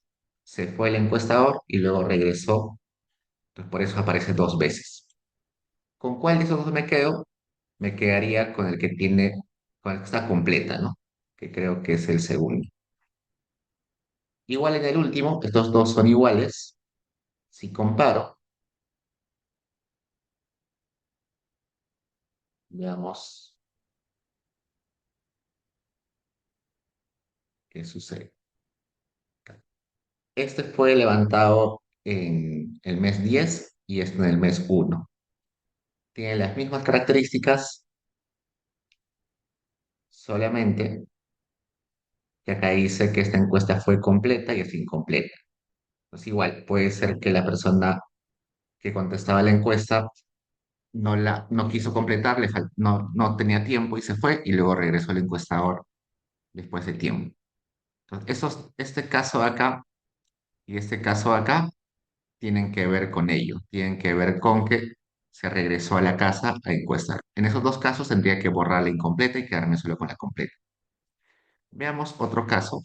se fue el encuestador y luego regresó. Entonces, por eso aparece dos veces. ¿Con cuál de esos dos me quedo? Me quedaría con el que está completa, ¿no? Que creo que es el segundo. Igual en el último, estos dos son iguales. Si comparo, veamos, ¿Qué sucede? Este fue levantado en el mes 10 y este en el mes 1. Tiene las mismas características, solamente que acá dice que esta encuesta fue completa y es incompleta. Pues igual, puede ser que la persona que contestaba la encuesta no quiso completar, no tenía tiempo y se fue y luego regresó el encuestador después de tiempo. Entonces, este caso de acá y este caso de acá tienen que ver con ello, tienen que ver con que se regresó a la casa a encuestar. En esos dos casos tendría que borrar la incompleta y quedarme solo con la completa. Veamos otro caso,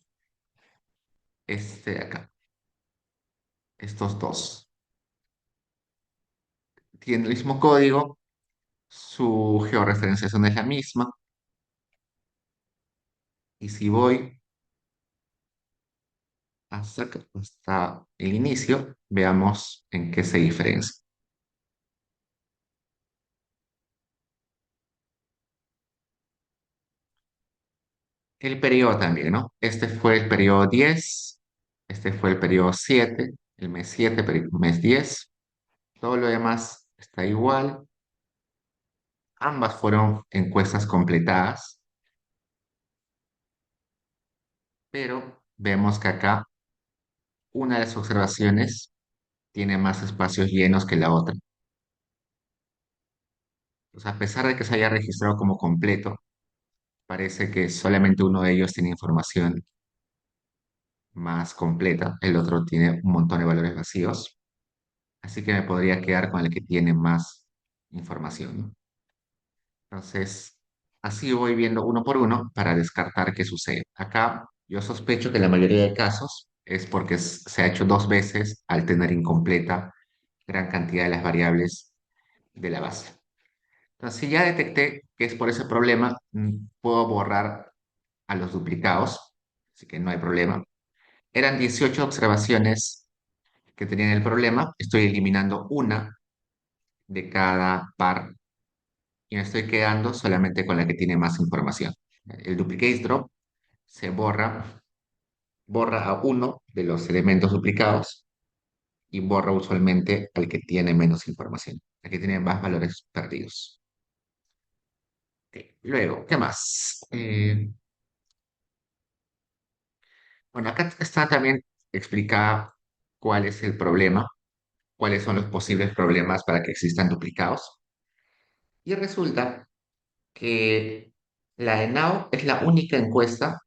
este de acá, estos dos. Tienen el mismo código, su georreferenciación es la misma, y si voy hasta el inicio, veamos en qué se diferencia. El periodo también, ¿no? Este fue el periodo 10, este fue el periodo 7, el mes 7, mes 10. Todo lo demás está igual. Ambas fueron encuestas completadas, pero vemos que acá una de las observaciones tiene más espacios llenos que la otra. O sea, a pesar de que se haya registrado como completo, parece que solamente uno de ellos tiene información más completa, el otro tiene un montón de valores vacíos, así que me podría quedar con el que tiene más información, ¿no? Entonces, así voy viendo uno por uno para descartar qué sucede. Acá yo sospecho que la mayoría de casos es porque se ha hecho dos veces al tener incompleta gran cantidad de las variables de la base. Entonces, si ya detecté que es por ese problema, puedo borrar a los duplicados, así que no hay problema. Eran 18 observaciones que tenían el problema, estoy eliminando una de cada par y me estoy quedando solamente con la que tiene más información. El duplicate drop se borra a uno de los elementos duplicados y borra usualmente al que tiene menos información, al que tiene más valores perdidos. Ok, luego, ¿qué más? Bueno, acá está también explicada cuál es el problema, cuáles son los posibles problemas para que existan duplicados. Y resulta que la ENAU es la única encuesta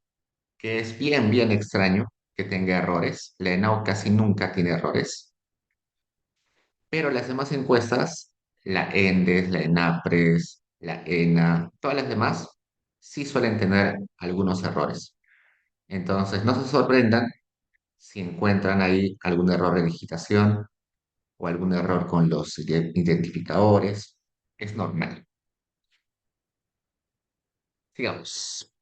que es bien extraño que tenga errores. La ENAU casi nunca tiene errores, pero las demás encuestas, la ENDES, la ENAPRES, la ENA, todas las demás, sí suelen tener algunos errores. Entonces, no se sorprendan si encuentran ahí algún error de digitación o algún error con los identificadores. Es normal. Sigamos.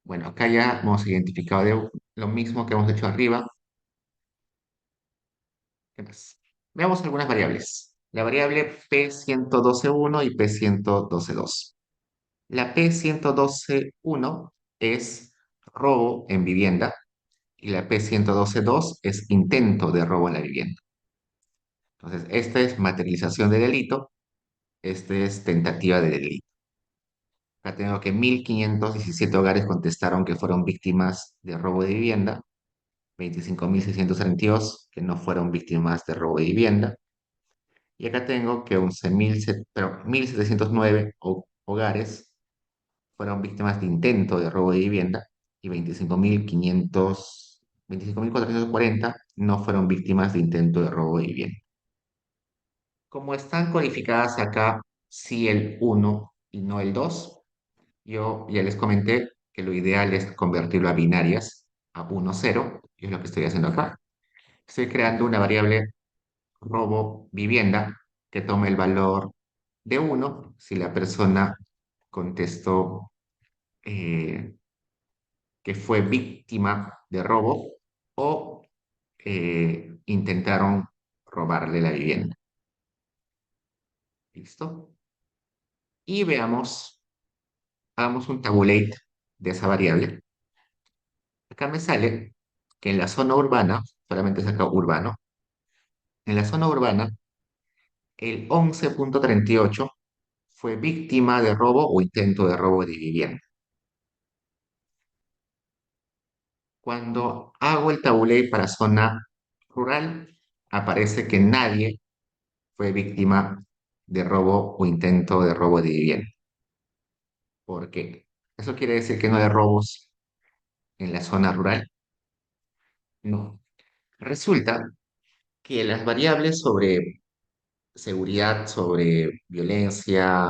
Bueno, acá ya hemos identificado lo mismo que hemos hecho arriba. ¿Qué más? Veamos algunas variables. La variable P112.1 y P112.2. La P112.1 es robo en vivienda y la P112.2 es intento de robo en la vivienda. Entonces, esta es materialización de delito, este es tentativa de delito. Acá tengo que 1.517 hogares contestaron que fueron víctimas de robo de vivienda, 25.632 que no fueron víctimas de robo de vivienda. Y acá tengo que 1.709 hogares fueron víctimas de intento de robo de vivienda y 25.440 no fueron víctimas de intento de robo de vivienda. Como están codificadas acá, sí el uno y no el 2, yo ya les comenté que lo ideal es convertirlo a binarias, a uno cero, y es lo que estoy haciendo acá. Estoy creando una variable robo vivienda que tome el valor de uno si la persona contestó eh, que fue víctima de robo o intentaron robarle la vivienda. ¿Listo? Y veamos, hagamos un tabulate de esa variable. Acá me sale que en la zona urbana, solamente saca urbano, en la zona urbana, el 11,38 fue víctima de robo o intento de robo de vivienda. Cuando hago el tabulé para zona rural, aparece que nadie fue víctima de robo o intento de robo de vivienda. ¿Por qué? ¿Eso quiere decir que no hay robos en la zona rural? No. Resulta que las variables sobre seguridad, sobre violencia,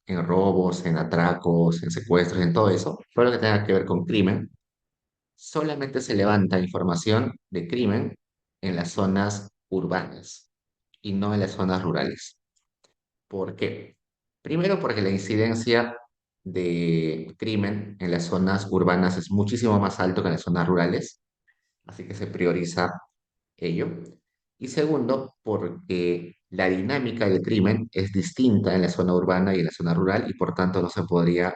en robos, en atracos, en secuestros, en todo eso, todo lo que tenga que ver con crimen, solamente se levanta información de crimen en las zonas urbanas y no en las zonas rurales. ¿Por qué? Primero porque la incidencia de crimen en las zonas urbanas es muchísimo más alto que en las zonas rurales, así que se prioriza ello. Y segundo, porque la dinámica del crimen es distinta en la zona urbana y en la zona rural y por tanto no se podría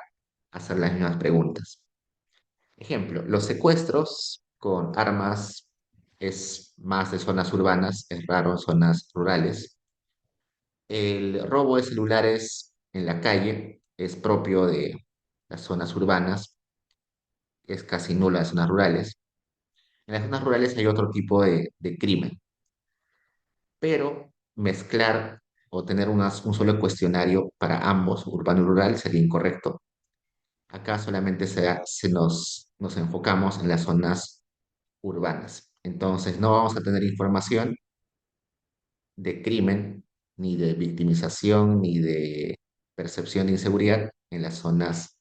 hacer las mismas preguntas. Ejemplo, los secuestros con armas es más de zonas urbanas, es raro en zonas rurales. El robo de celulares en la calle es propio de las zonas urbanas, es casi nulo en las zonas rurales. En las zonas rurales hay otro tipo de crimen, pero mezclar o tener un solo cuestionario para ambos, urbano y rural, sería incorrecto. Acá solamente nos enfocamos en las zonas urbanas. Entonces, no vamos a tener información de crimen, ni de victimización, ni de percepción de inseguridad en las zonas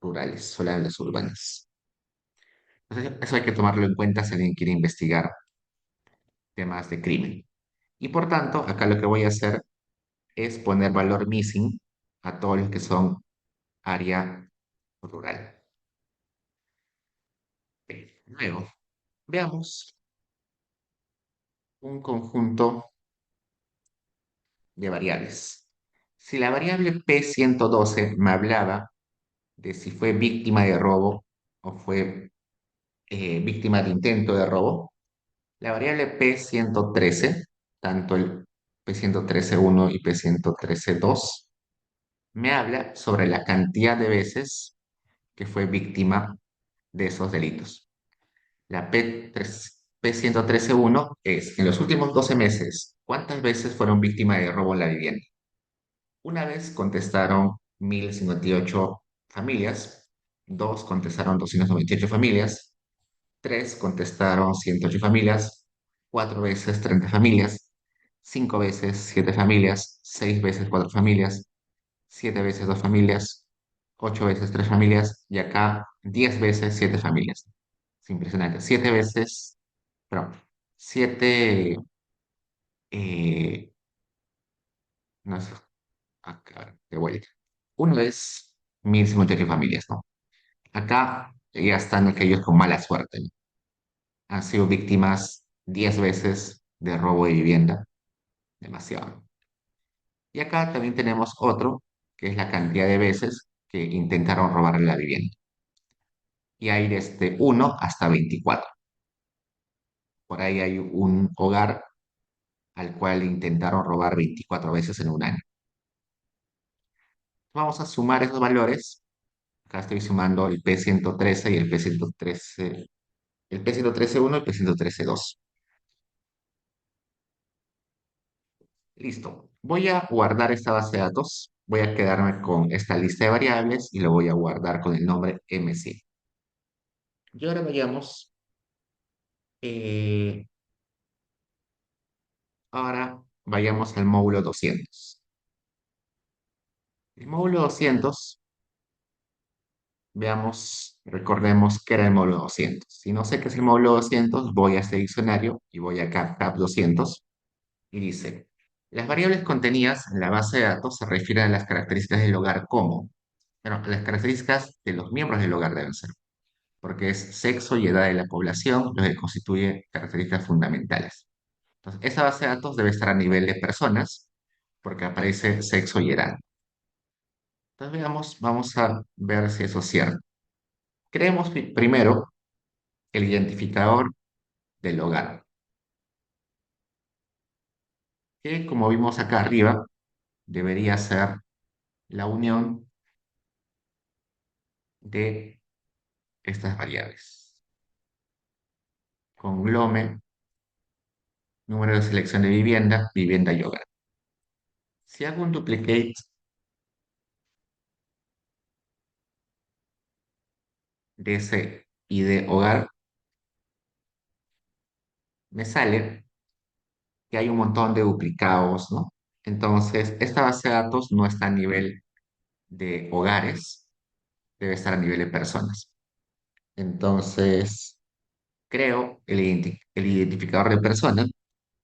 rurales, solo en las urbanas. Entonces, eso hay que tomarlo en cuenta si alguien quiere investigar temas de crimen. Y por tanto, acá lo que voy a hacer es poner valor missing a todos los que son área rural. Bien, luego, veamos un conjunto de variables. Si la variable P112 me hablaba de si fue víctima de robo o fue víctima de intento de robo, la variable P113, tanto el P113.1 y P113.2, me habla sobre la cantidad de veces que fue víctima de esos delitos. La P113.1 es, en los últimos 12 meses, ¿cuántas veces fueron víctimas de robo en la vivienda? Una vez contestaron 1.058 familias, dos contestaron 298 familias, tres contestaron 108 familias, cuatro veces 30 familias, cinco veces 7 familias, seis veces 4 familias, siete veces 2 familias, ocho veces 3 familias y acá 10 veces 7 familias. Es impresionante. Siete veces, perdón, siete, no sé, acá, de vuelta. Uno es 1.058 familias, ¿no? Acá ya están aquellos con mala suerte, ¿no? Han sido víctimas 10 veces de robo de vivienda, demasiado. Y acá también tenemos otro, que es la cantidad de veces que intentaron robarle la vivienda. Y hay desde uno hasta 24. Por ahí hay un hogar al cual intentaron robar 24 veces en un año. Vamos a sumar esos valores. Acá estoy sumando el P113 y el P113, el P113.1 y el P113.2. Listo. Voy a guardar esta base de datos. Voy a quedarme con esta lista de variables y lo voy a guardar con el nombre MC. Y ahora veamos, eh, ahora vayamos al módulo 200. El módulo 200, veamos, recordemos qué era el módulo 200. Si no sé qué es el módulo 200, voy a este diccionario y voy acá a tab 200 y dice, las variables contenidas en la base de datos se refieren a las características del hogar como, bueno, las características de los miembros del hogar deben ser, porque es sexo y edad de la población lo que constituye características fundamentales. Entonces, esa base de datos debe estar a nivel de personas, porque aparece sexo y edad. Entonces, veamos, vamos a ver si eso es cierto. Creemos primero el identificador del hogar, que como vimos acá arriba, debería ser la unión de estas variables. Conglome, número de selección de vivienda, vivienda y hogar. Si hago un duplicate de ese y de hogar, me sale que hay un montón de duplicados, ¿no? Entonces, esta base de datos no está a nivel de hogares, debe estar a nivel de personas. Entonces, creo el identificador de persona,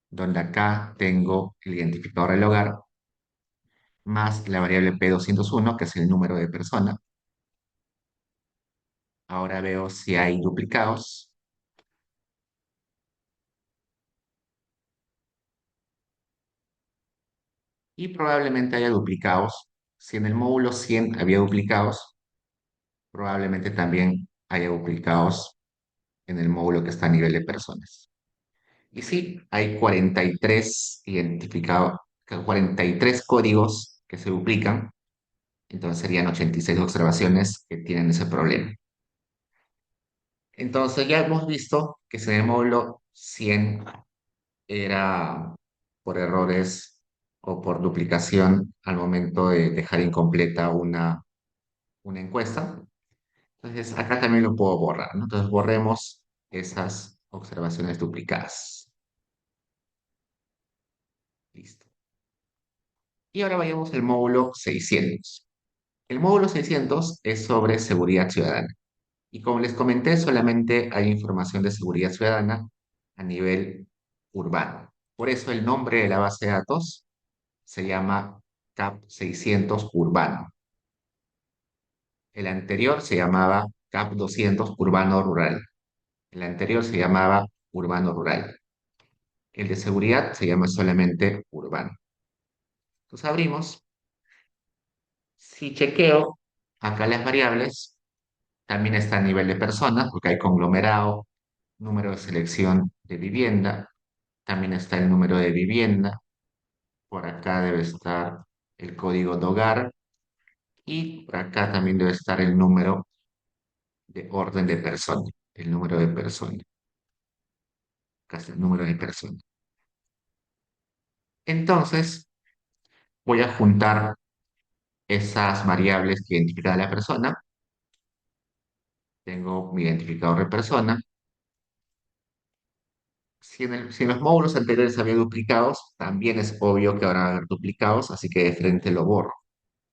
donde acá tengo el identificador del hogar, más la variable P201, que es el número de persona. Ahora veo si hay duplicados y probablemente haya duplicados. Si en el módulo 100 había duplicados, probablemente también haya duplicados en el módulo que está a nivel de personas. Y sí, hay 43 identificados, 43 códigos que se duplican, entonces serían 86 observaciones que tienen ese problema. Entonces ya hemos visto que si en el módulo 100 era por errores o por duplicación al momento de dejar incompleta una encuesta. Entonces acá también lo puedo borrar, ¿no? Entonces borremos esas observaciones duplicadas. Listo. Y ahora vayamos al módulo 600. El módulo 600 es sobre seguridad ciudadana. Y como les comenté, solamente hay información de seguridad ciudadana a nivel urbano. Por eso el nombre de la base de datos se llama CAP 600 urbano. El anterior se llamaba CAP 200 urbano rural. El anterior se llamaba urbano rural. El de seguridad se llama solamente urbano. Entonces abrimos. Si chequeo acá las variables, también está a nivel de persona, porque hay conglomerado, número de selección de vivienda, también está el número de vivienda, por acá debe estar el código de hogar y por acá también debe estar el número de orden de persona, el número de persona, acá está el número de persona. Entonces, voy a juntar esas variables que identifican a la persona. Tengo mi identificador de persona. Si en los módulos anteriores había duplicados, también es obvio que ahora va a haber duplicados, así que de frente lo borro.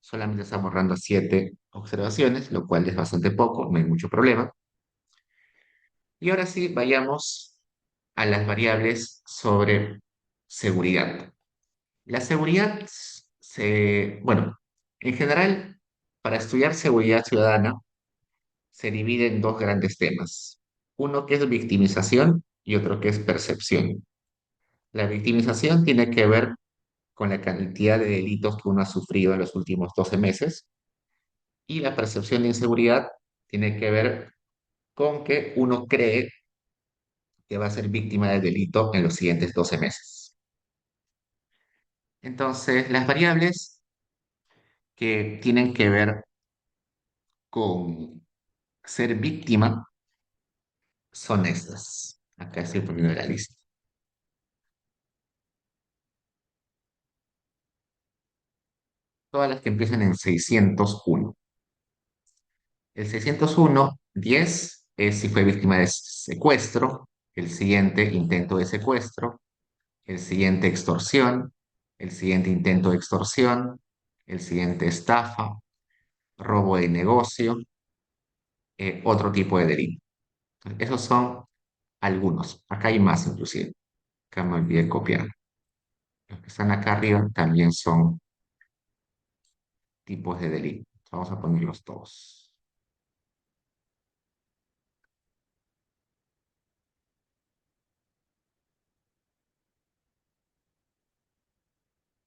Solamente está borrando 7 observaciones, lo cual es bastante poco, no hay mucho problema. Y ahora sí, vayamos a las variables sobre seguridad. La seguridad bueno, en general, para estudiar seguridad ciudadana, se divide en dos grandes temas. Uno que es victimización y otro que es percepción. La victimización tiene que ver con la cantidad de delitos que uno ha sufrido en los últimos 12 meses y la percepción de inseguridad tiene que ver con que uno cree que va a ser víctima del delito en los siguientes 12 meses. Entonces, las variables que tienen que ver con ser víctima son estas. Acá estoy poniendo la lista. Todas las que empiezan en 601. El 601, 10 es si fue víctima de secuestro, el siguiente intento de secuestro, el siguiente extorsión, el siguiente intento de extorsión, el siguiente estafa, robo de negocio, otro tipo de delito. Esos son algunos. Acá hay más inclusive. Acá me olvidé copiar. Los que están acá arriba también son tipos de delito. Vamos a ponerlos todos.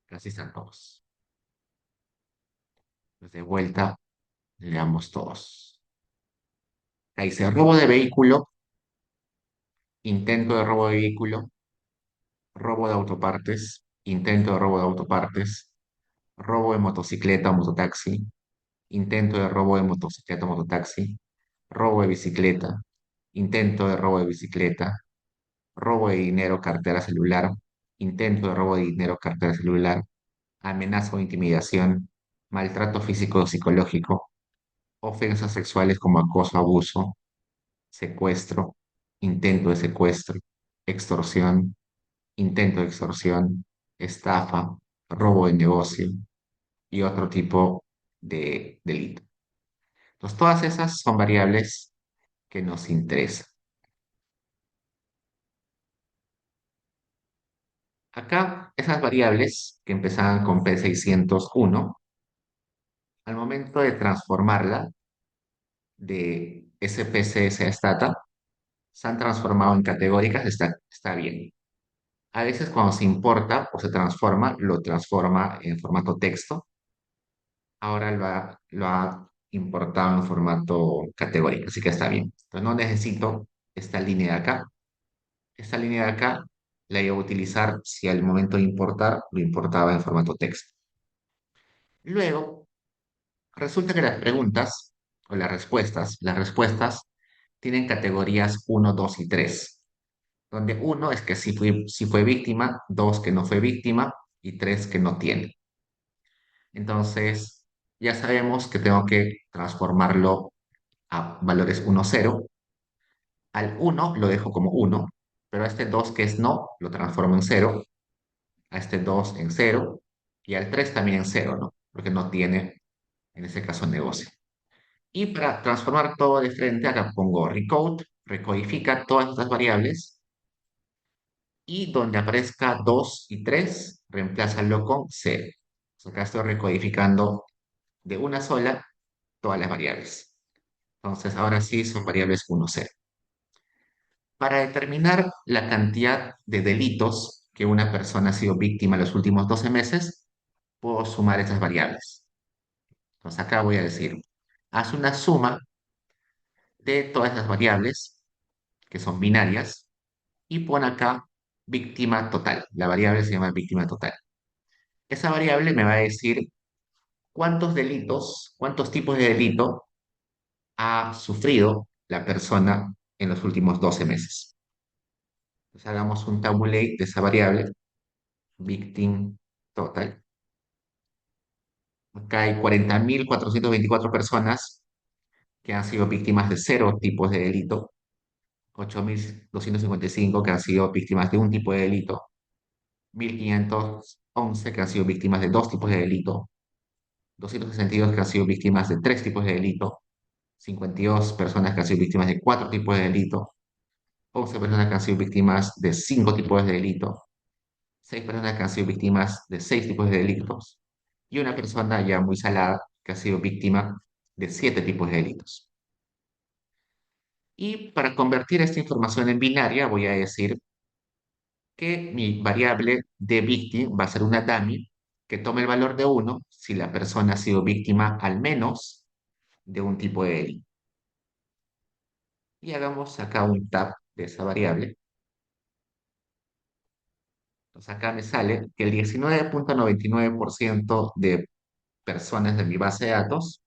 Casi están todos. Pues de vuelta, leamos todos. Ahí dice robo de vehículo, intento de robo de vehículo, robo de autopartes, intento de robo de autopartes, robo de motocicleta o mototaxi, intento de robo de motocicleta o mototaxi, robo de bicicleta, intento de robo de bicicleta, robo de dinero, cartera celular, intento de robo de dinero, cartera celular, amenaza o intimidación, maltrato físico o psicológico, ofensas sexuales como acoso, abuso, secuestro, intento de secuestro, extorsión, intento de extorsión, estafa, robo de negocio y otro tipo de delito. Entonces, todas esas son variables que nos interesan. Acá, esas variables que empezaban con P601, al momento de transformarla de SPSS a Stata, se han transformado en categóricas, está bien. A veces cuando se importa o se transforma, lo transforma en formato texto. Ahora lo ha importado en formato categórico, así que está bien. Entonces no necesito esta línea de acá. Esta línea de acá la iba a utilizar si al momento de importar lo importaba en formato texto. Luego, resulta que las respuestas tienen categorías uno, 2 y 3, donde uno es que sí fue víctima, 2 que no fue víctima y 3 que no tiene. Entonces, ya sabemos que tengo que transformarlo a valores uno, 0. Al uno lo dejo como uno, pero a este 2 que es no, lo transformo en cero, a este 2 en cero y al 3 también en cero, ¿no? Porque no tiene, en este caso, negocio. Y para transformar todo de frente, acá pongo recode, recodifica todas estas variables y donde aparezca 2 y 3, reemplázalo con 0. Acá estoy recodificando de una sola todas las variables. Entonces, ahora sí son variables uno, 0. Para determinar la cantidad de delitos que una persona ha sido víctima en los últimos 12 meses, puedo sumar esas variables. Entonces, acá voy a decir, haz una suma de todas las variables que son binarias y pon acá víctima total. La variable se llama víctima total. Esa variable me va a decir cuántos delitos, cuántos tipos de delito ha sufrido la persona en los últimos 12 meses. Entonces hagamos un tabulate de esa variable, victim total. Acá hay 40.424 personas que han sido víctimas de 0 tipos de delito, 8.255 que han sido víctimas de un tipo de delito, 1.511 que han sido víctimas de 2 tipos de delito, 262 que han sido víctimas de 3 tipos de delito, 52 personas que han sido víctimas de 4 tipos de delito, 11 personas que han sido víctimas de 5 tipos de delito, 6 personas que han sido víctimas de 6 tipos de delitos y una persona ya muy salada que ha sido víctima de 7 tipos de delitos. Y para convertir esta información en binaria voy a decir que mi variable de victim va a ser una dummy que tome el valor de uno si la persona ha sido víctima al menos de un tipo de delito. Y hagamos acá un tab de esa variable. Entonces acá me sale que el 19.99% de personas de mi base de datos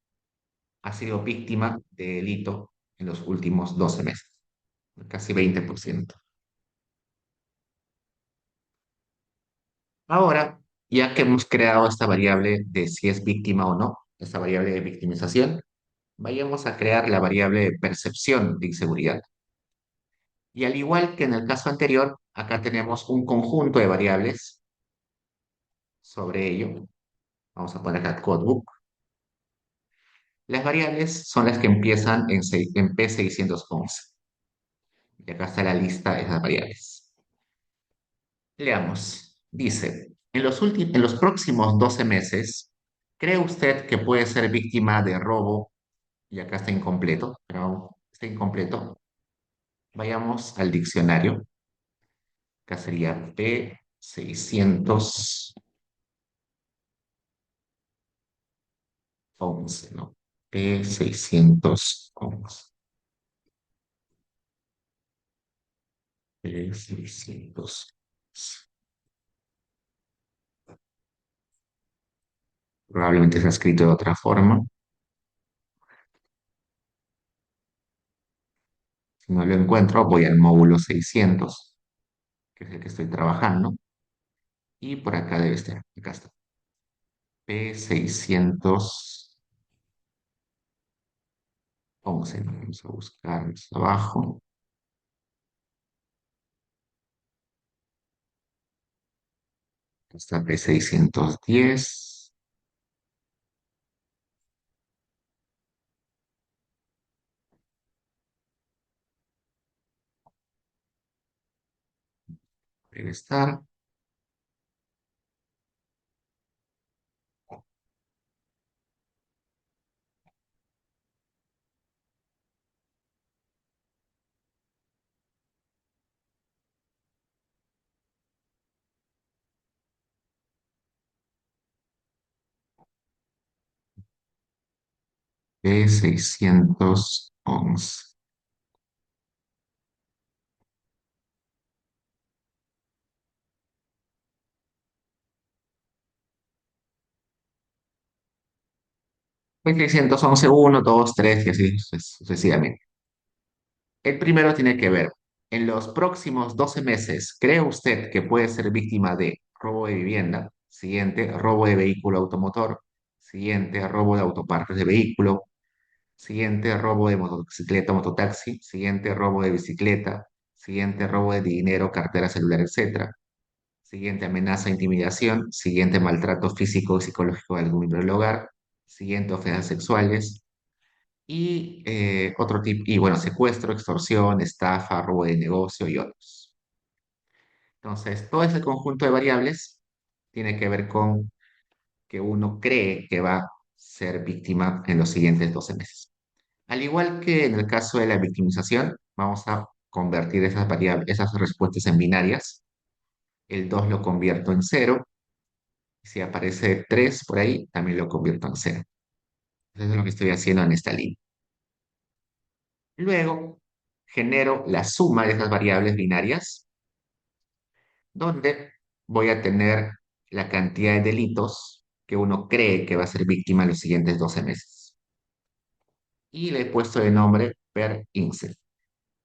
ha sido víctima de delito en los últimos 12 meses, casi 20%. Ahora, ya que hemos creado esta variable de si es víctima o no, esta variable de victimización, vayamos a crear la variable de percepción de inseguridad. Y al igual que en el caso anterior, acá tenemos un conjunto de variables sobre ello. Vamos a poner acá codebook. Las variables son las que empiezan en P611. Y acá está la lista de esas variables. Leamos. Dice, en los próximos 12 meses, ¿cree usted que puede ser víctima de robo? Y acá está incompleto, pero está incompleto. Vayamos al diccionario. Acá sería P611, ¿no? P611. 600. Probablemente está escrito de otra forma. Si no lo encuentro, voy al módulo 600, que es el que estoy trabajando. Y por acá debe estar. Acá está. P611. Vamos a buscar más abajo. Acá está P610. Debe estar. P611. P611, 1, 2, 3 y así sucesivamente. El primero tiene que ver, en los próximos 12 meses, ¿cree usted que puede ser víctima de robo de vivienda? Siguiente, robo de vehículo automotor. Siguiente, robo de autopartes de vehículo. Siguiente, robo de motocicleta o mototaxi. Siguiente, robo de bicicleta. Siguiente, robo de dinero, cartera celular, etcétera. Siguiente, amenaza, intimidación. Siguiente, maltrato físico o psicológico de algún miembro del hogar. Siguiente, ofensas sexuales. Y otro tipo, y bueno, secuestro, extorsión, estafa, robo de negocio y otros. Entonces, todo ese conjunto de variables tiene que ver con que uno cree que va a ser víctima en los siguientes 12 meses. Al igual que en el caso de la victimización, vamos a convertir esas variables, esas respuestas en binarias. El 2 lo convierto en cero. Si aparece 3 por ahí, también lo convierto en cero. Eso es lo que estoy haciendo en esta línea. Luego, genero la suma de esas variables binarias, donde voy a tener la cantidad de delitos que uno cree que va a ser víctima en los siguientes 12 meses. Y le he puesto de nombre per INSE,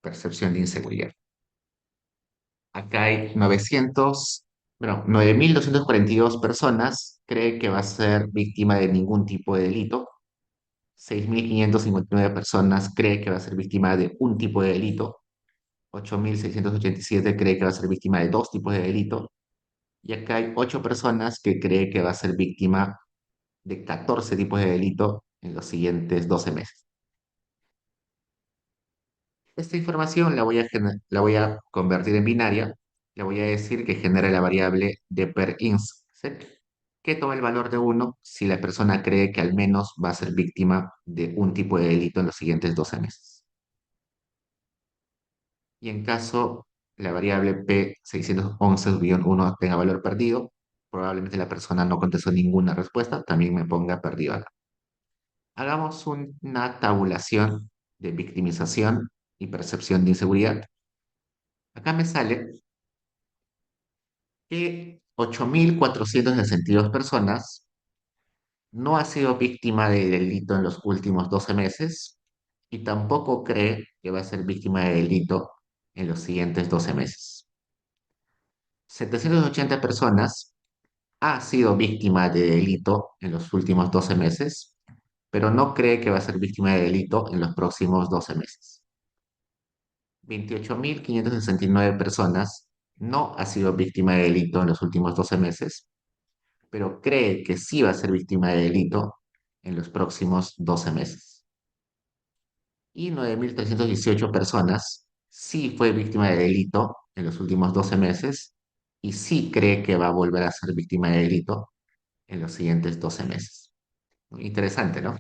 percepción de inseguridad. Acá hay 9.242 personas cree que va a ser víctima de ningún tipo de delito. 6.559 personas cree que va a ser víctima de un tipo de delito. 8.687 cree que va a ser víctima de dos tipos de delito. Y acá hay 8 personas que cree que va a ser víctima de 14 tipos de delito en los siguientes 12 meses. Esta información la voy a convertir en binaria. Le voy a decir que genera la variable de per ins, ¿sí? Que toma el valor de uno si la persona cree que al menos va a ser víctima de un tipo de delito en los siguientes 12 meses. Y en caso la variable P611-1 tenga valor perdido, probablemente la persona no contestó ninguna respuesta, también me ponga perdido acá. Hagamos una tabulación de victimización y percepción de inseguridad. Acá me sale que 8.462 personas no ha sido víctima de delito en los últimos 12 meses y tampoco cree que va a ser víctima de delito en los siguientes 12 meses. 780 personas ha sido víctima de delito en los últimos 12 meses, pero no cree que va a ser víctima de delito en los próximos 12 meses. 28.569 personas no ha sido víctima de delito en los últimos 12 meses, pero cree que sí va a ser víctima de delito en los próximos 12 meses. Y 9.318 personas sí fue víctima de delito en los últimos 12 meses y sí cree que va a volver a ser víctima de delito en los siguientes 12 meses. Interesante, ¿no?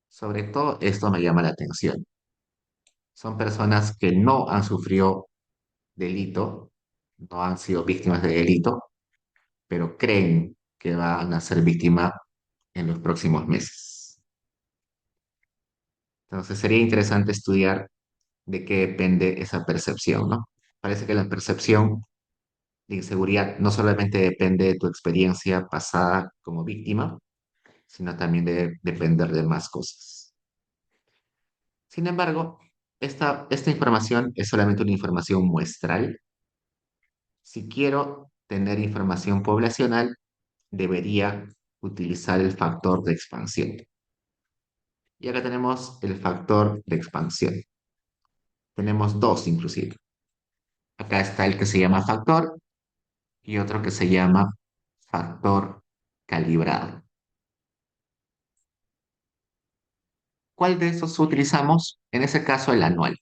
Sobre todo esto me llama la atención. Son personas que no han sufrido delito, no han sido víctimas de delito, pero creen que van a ser víctimas en los próximos meses. Entonces sería interesante estudiar de qué depende esa percepción, ¿no? Parece que la percepción de inseguridad no solamente depende de tu experiencia pasada como víctima, sino también debe depender de más cosas. Sin embargo, esta información es solamente una información muestral. Si quiero tener información poblacional, debería utilizar el factor de expansión. Y acá tenemos el factor de expansión. Tenemos dos inclusive. Acá está el que se llama factor y otro que se llama factor calibrado. ¿Cuál de esos utilizamos? En ese caso, el anual.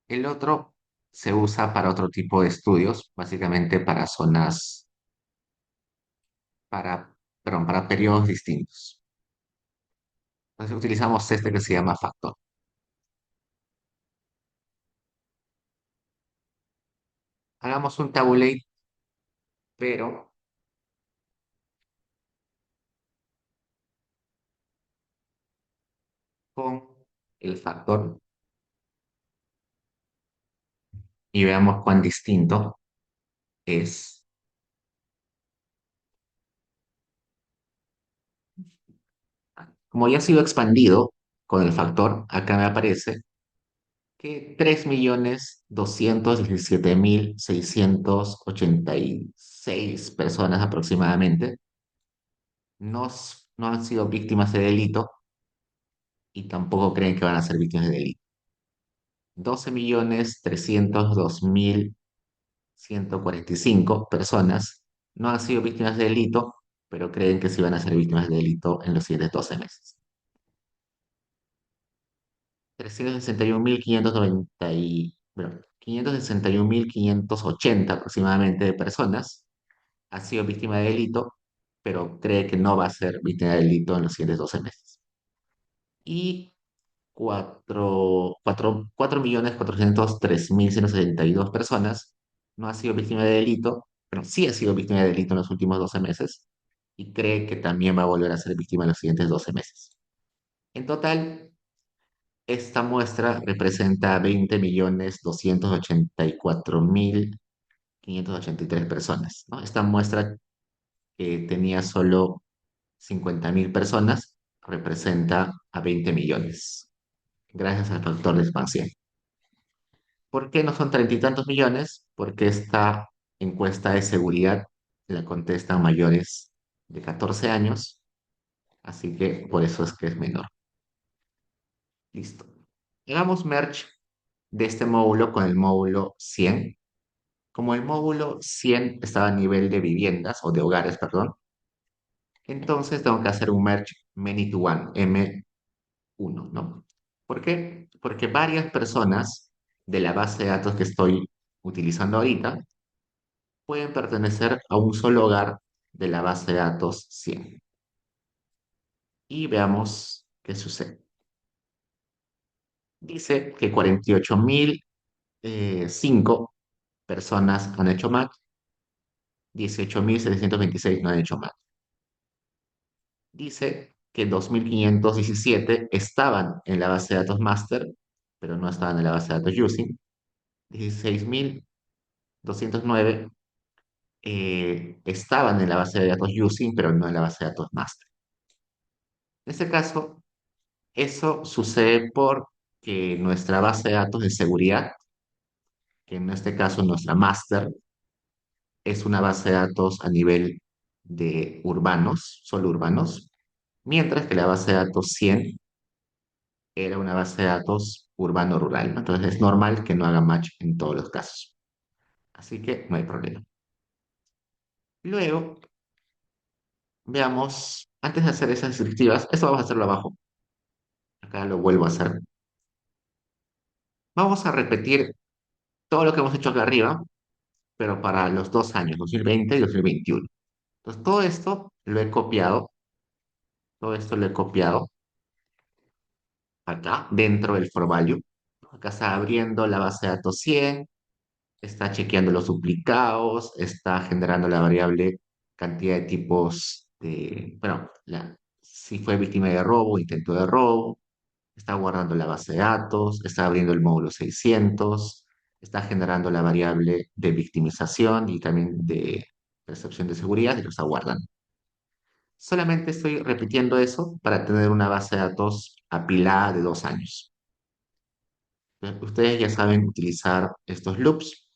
El otro se usa para otro tipo de estudios, básicamente para zonas, para, perdón, para periodos distintos. Entonces utilizamos este que se llama factor. Hagamos un tabulate, pero con el factor y veamos cuán distinto es. Como ya ha sido expandido con el factor, acá me aparece que 3.217.686 personas aproximadamente no han sido víctimas de delito y tampoco creen que van a ser víctimas de delito. 12.302.145 personas no han sido víctimas de delito, pero creen que sí van a ser víctimas de delito en los siguientes 12 meses. 361.590 bueno, 561.580 aproximadamente de personas ha sido víctima de delito, pero cree que no va a ser víctima de delito en los siguientes 12 meses. Y 4.403.172 personas no ha sido víctima de delito, pero sí ha sido víctima de delito en los últimos 12 meses y cree que también va a volver a ser víctima en los siguientes 12 meses. En total, esta muestra representa 20.284.583 personas, ¿no? Esta muestra que tenía solo 50.000 personas representa a 20 millones, gracias al factor de expansión. ¿Por qué no son 30 y tantos millones? Porque esta encuesta de seguridad la contestan mayores de 14 años, así que por eso es que es menor. Listo. Hagamos merge de este módulo con el módulo 100. Como el módulo 100 estaba a nivel de viviendas o de hogares, perdón, entonces tengo que hacer un merge many to one, M1, ¿no? ¿Por qué? Porque varias personas de la base de datos que estoy utilizando ahorita pueden pertenecer a un solo hogar de la base de datos 100. Y veamos qué sucede. Dice que 48.005 personas han hecho match, 18.726 no han hecho match. Dice que 2.517 estaban en la base de datos master, pero no estaban en la base de datos using. 16.209 estaban en la base de datos using, pero no en la base de datos master. En este caso, eso sucede porque nuestra base de datos de seguridad, que en este caso nuestra master, es una base de datos a nivel de urbanos, solo urbanos, mientras que la base de datos 100 era una base de datos urbano-rural, ¿no? Entonces es normal que no haga match en todos los casos. Así que no hay problema. Luego, veamos, antes de hacer esas descriptivas, esto vamos a hacerlo abajo. Acá lo vuelvo a hacer. Vamos a repetir todo lo que hemos hecho acá arriba, pero para los 2 años, 2020 y 2021. Entonces, todo esto lo he copiado acá dentro del for value. Acá está abriendo la base de datos 100, está chequeando los duplicados, está generando la variable cantidad de tipos de, bueno, si fue víctima de robo, intento de robo, está guardando la base de datos, está abriendo el módulo 600, está generando la variable de victimización y también de percepción de seguridad y los aguardan. Solamente estoy repitiendo eso para tener una base de datos apilada de 2 años. Ustedes ya saben utilizar estos loops,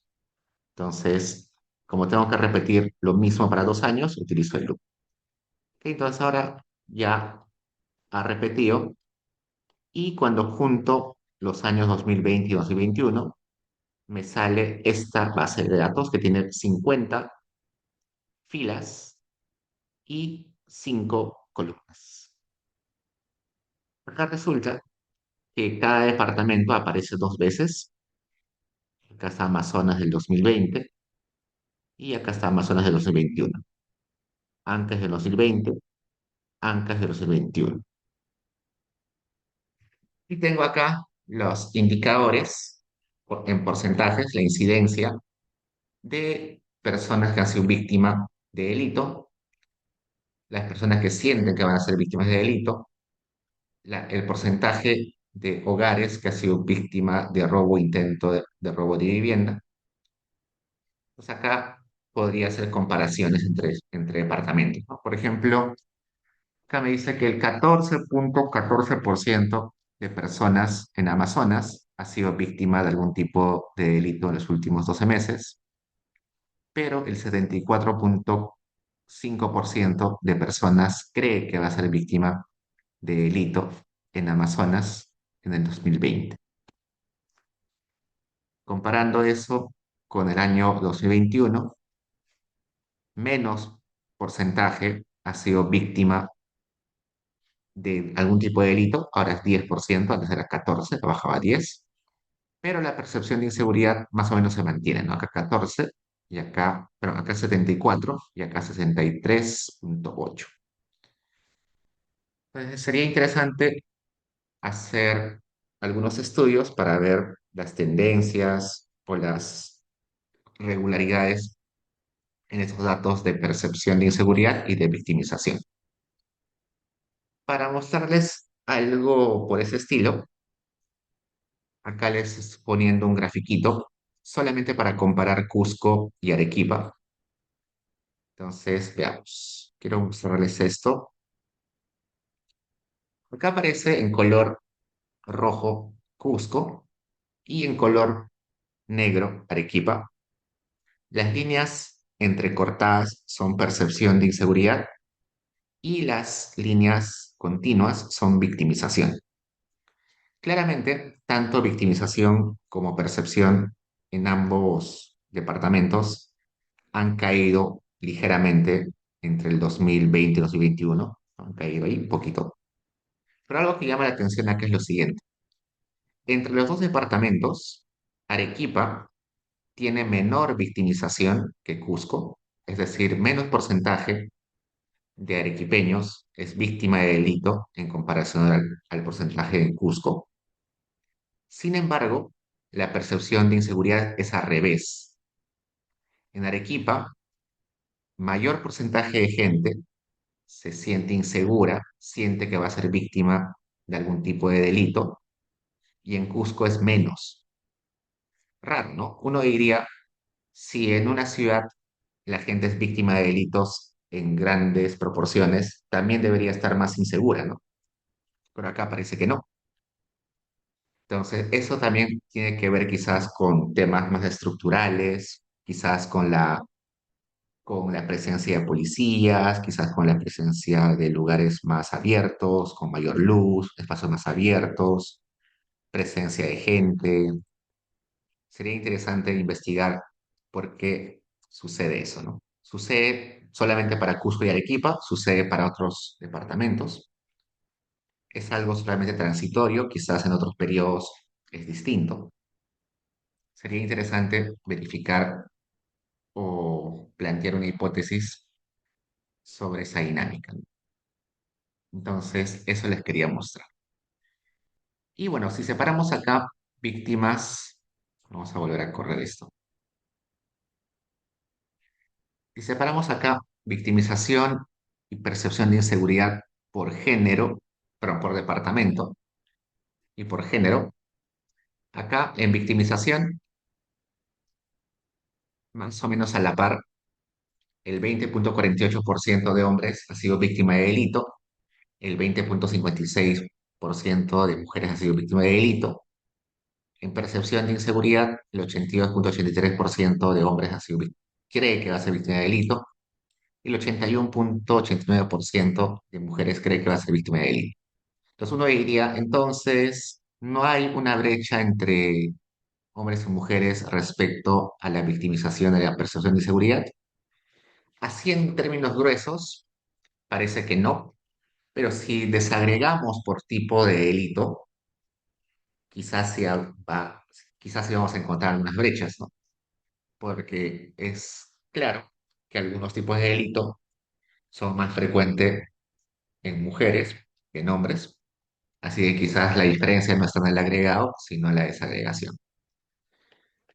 entonces, como tengo que repetir lo mismo para 2 años, utilizo el loop. Ok, entonces ahora ya ha repetido y cuando junto los años 2020 y 2021, me sale esta base de datos que tiene 50 filas y 5 columnas. Acá resulta que cada departamento aparece 2 veces. Acá está Amazonas del 2020 y acá está Amazonas del 2021. Antes del 2020, antes del 2021. Y tengo acá los indicadores en porcentajes, la incidencia de personas que han sido víctimas de delito, las personas que sienten que van a ser víctimas de delito, el porcentaje de hogares que ha sido víctima de robo, intento de robo de vivienda. Pues acá podría hacer comparaciones entre departamentos, ¿no? Por ejemplo, acá me dice que el 14,14% de personas en Amazonas ha sido víctima de algún tipo de delito en los últimos 12 meses, pero el 74,5% de personas cree que va a ser víctima de delito en Amazonas en el 2020. Comparando eso con el año 2021, menos porcentaje ha sido víctima de algún tipo de delito, ahora es 10%, antes era 14, bajaba a 10, pero la percepción de inseguridad más o menos se mantiene, ¿no? Acá 14 y acá, pero acá 74 y acá 63,8. Entonces sería interesante hacer algunos estudios para ver las tendencias o las regularidades en estos datos de percepción de inseguridad y de victimización. Para mostrarles algo por ese estilo, acá les estoy poniendo un grafiquito solamente para comparar Cusco y Arequipa. Entonces, veamos. Quiero mostrarles esto. Acá aparece en color rojo Cusco y en color negro Arequipa. Las líneas entrecortadas son percepción de inseguridad y las líneas continuas son victimización. Claramente, tanto victimización como percepción en ambos departamentos han caído ligeramente entre el 2020 y 2021. Han caído ahí un poquito. Pero algo que llama la atención acá es lo siguiente. Entre los dos departamentos, Arequipa tiene menor victimización que Cusco, es decir, menos porcentaje de arequipeños es víctima de delito en comparación al porcentaje de Cusco. Sin embargo, la percepción de inseguridad es al revés. En Arequipa, mayor porcentaje de gente se siente insegura, siente que va a ser víctima de algún tipo de delito, y en Cusco es menos. Raro, ¿no? Uno diría, si en una ciudad la gente es víctima de delitos en grandes proporciones, también debería estar más insegura, ¿no? Pero acá parece que no. Entonces, eso también tiene que ver quizás con temas más estructurales, quizás con la presencia de policías, quizás con la presencia de lugares más abiertos, con mayor luz, espacios más abiertos, presencia de gente. Sería interesante investigar por qué sucede eso, ¿no? Sucede solamente para Cusco y Arequipa, sucede para otros departamentos. Es algo solamente transitorio, quizás en otros periodos es distinto. Sería interesante verificar o plantear una hipótesis sobre esa dinámica, ¿no? Entonces, eso les quería mostrar. Y bueno, si separamos acá víctimas, vamos a volver a correr esto. Si separamos acá victimización y percepción de inseguridad por género, pero por departamento y por género, acá en victimización Más o menos a la par, el 20,48% de hombres ha sido víctima de delito, el 20,56% de mujeres ha sido víctima de delito. En percepción de inseguridad, el 82,83% de hombres cree que va a ser víctima de delito y el 81,89% de mujeres cree que va a ser víctima de delito. Entonces uno diría, entonces, no hay una brecha entre hombres y mujeres respecto a la victimización de la percepción de inseguridad. Así en términos gruesos, parece que no, pero si desagregamos por tipo de delito, quizás quizás sí vamos a encontrar algunas brechas, ¿no? Porque es claro que algunos tipos de delito son más frecuentes en mujeres que en hombres, así que quizás la diferencia no está en el agregado, sino en la desagregación.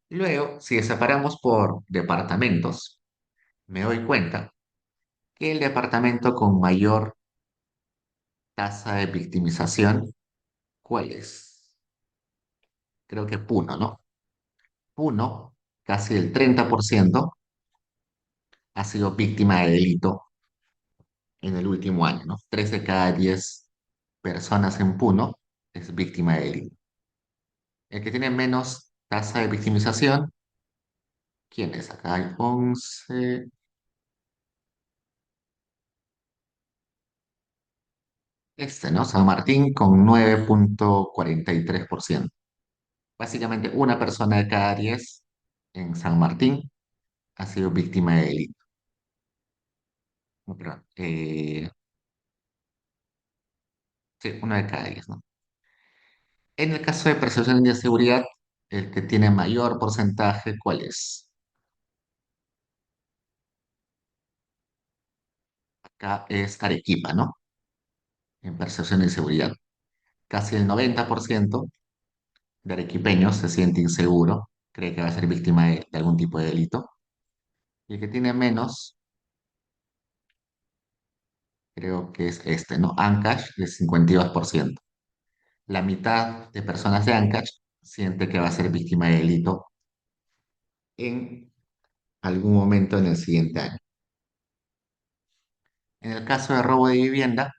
Luego, si separamos por departamentos, me doy cuenta que el departamento con mayor tasa de victimización, ¿cuál es? Creo que Puno, ¿no? Puno, casi el 30% ha sido víctima de delito en el último año, ¿no? 3 de cada 10 personas en Puno es víctima de delito. El que tiene menos tasa de victimización, ¿quién es? Acá hay 11, ¿no? San Martín con 9,43%. Básicamente, una persona de cada 10 en San Martín ha sido víctima de delito. No, perdón, sí, una de cada 10, ¿no? En el caso de percepción de seguridad, el que tiene mayor porcentaje, ¿cuál es? Acá es Arequipa, ¿no? En percepción de seguridad. Casi el 90% de arequipeños se siente inseguro, cree que va a ser víctima de algún tipo de delito. Y el que tiene menos, creo que es este, ¿no? Ancash, el 52%. La mitad de personas de Ancash siente que va a ser víctima de delito en algún momento en el siguiente año. En el caso de robo de vivienda,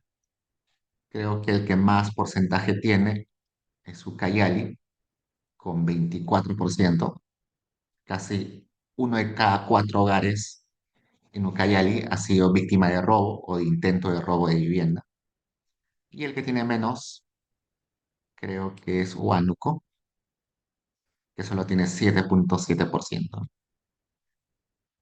creo que el que más porcentaje tiene es Ucayali, con 24%. Casi uno de cada cuatro hogares en Ucayali ha sido víctima de robo o de intento de robo de vivienda. Y el que tiene menos, creo que es Huánuco, que solo tiene 7,7%.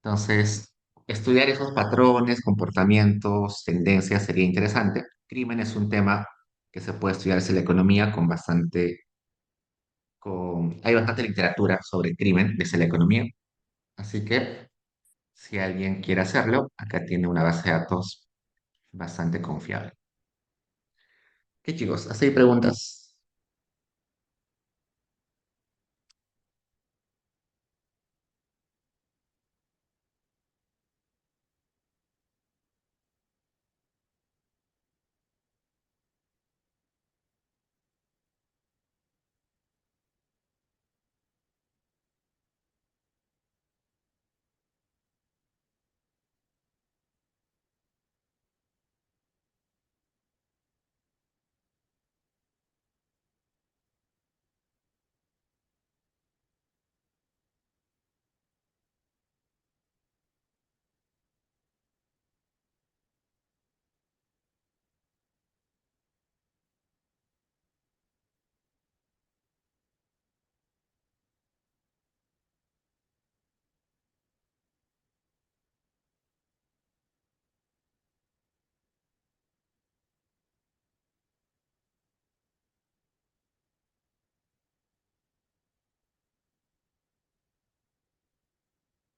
Entonces, estudiar esos patrones, comportamientos, tendencias sería interesante. Crimen es un tema que se puede estudiar desde la economía hay bastante literatura sobre crimen desde la economía. Así que, si alguien quiere hacerlo, acá tiene una base de datos bastante confiable. ¿Qué chicos? ¿Así preguntas?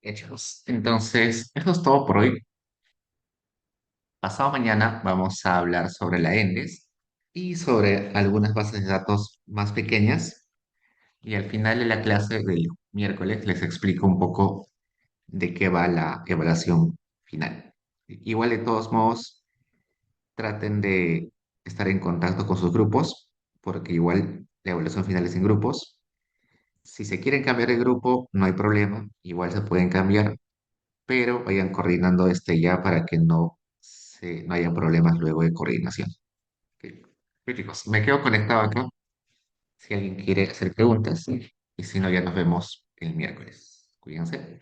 Hechos. Entonces, eso es todo por hoy. Pasado mañana vamos a hablar sobre la ENDES y sobre algunas bases de datos más pequeñas. Y al final de la clase del miércoles les explico un poco de qué va la evaluación final. Igual de todos modos, traten de estar en contacto con sus grupos, porque igual la evaluación final es en grupos. Si se quieren cambiar de grupo, no hay problema, igual se pueden cambiar, pero vayan coordinando ya para que no haya problemas luego de coordinación. Ok. Bien, chicos, me quedo conectado acá si alguien quiere hacer preguntas y si no, ya nos vemos el miércoles. Cuídense.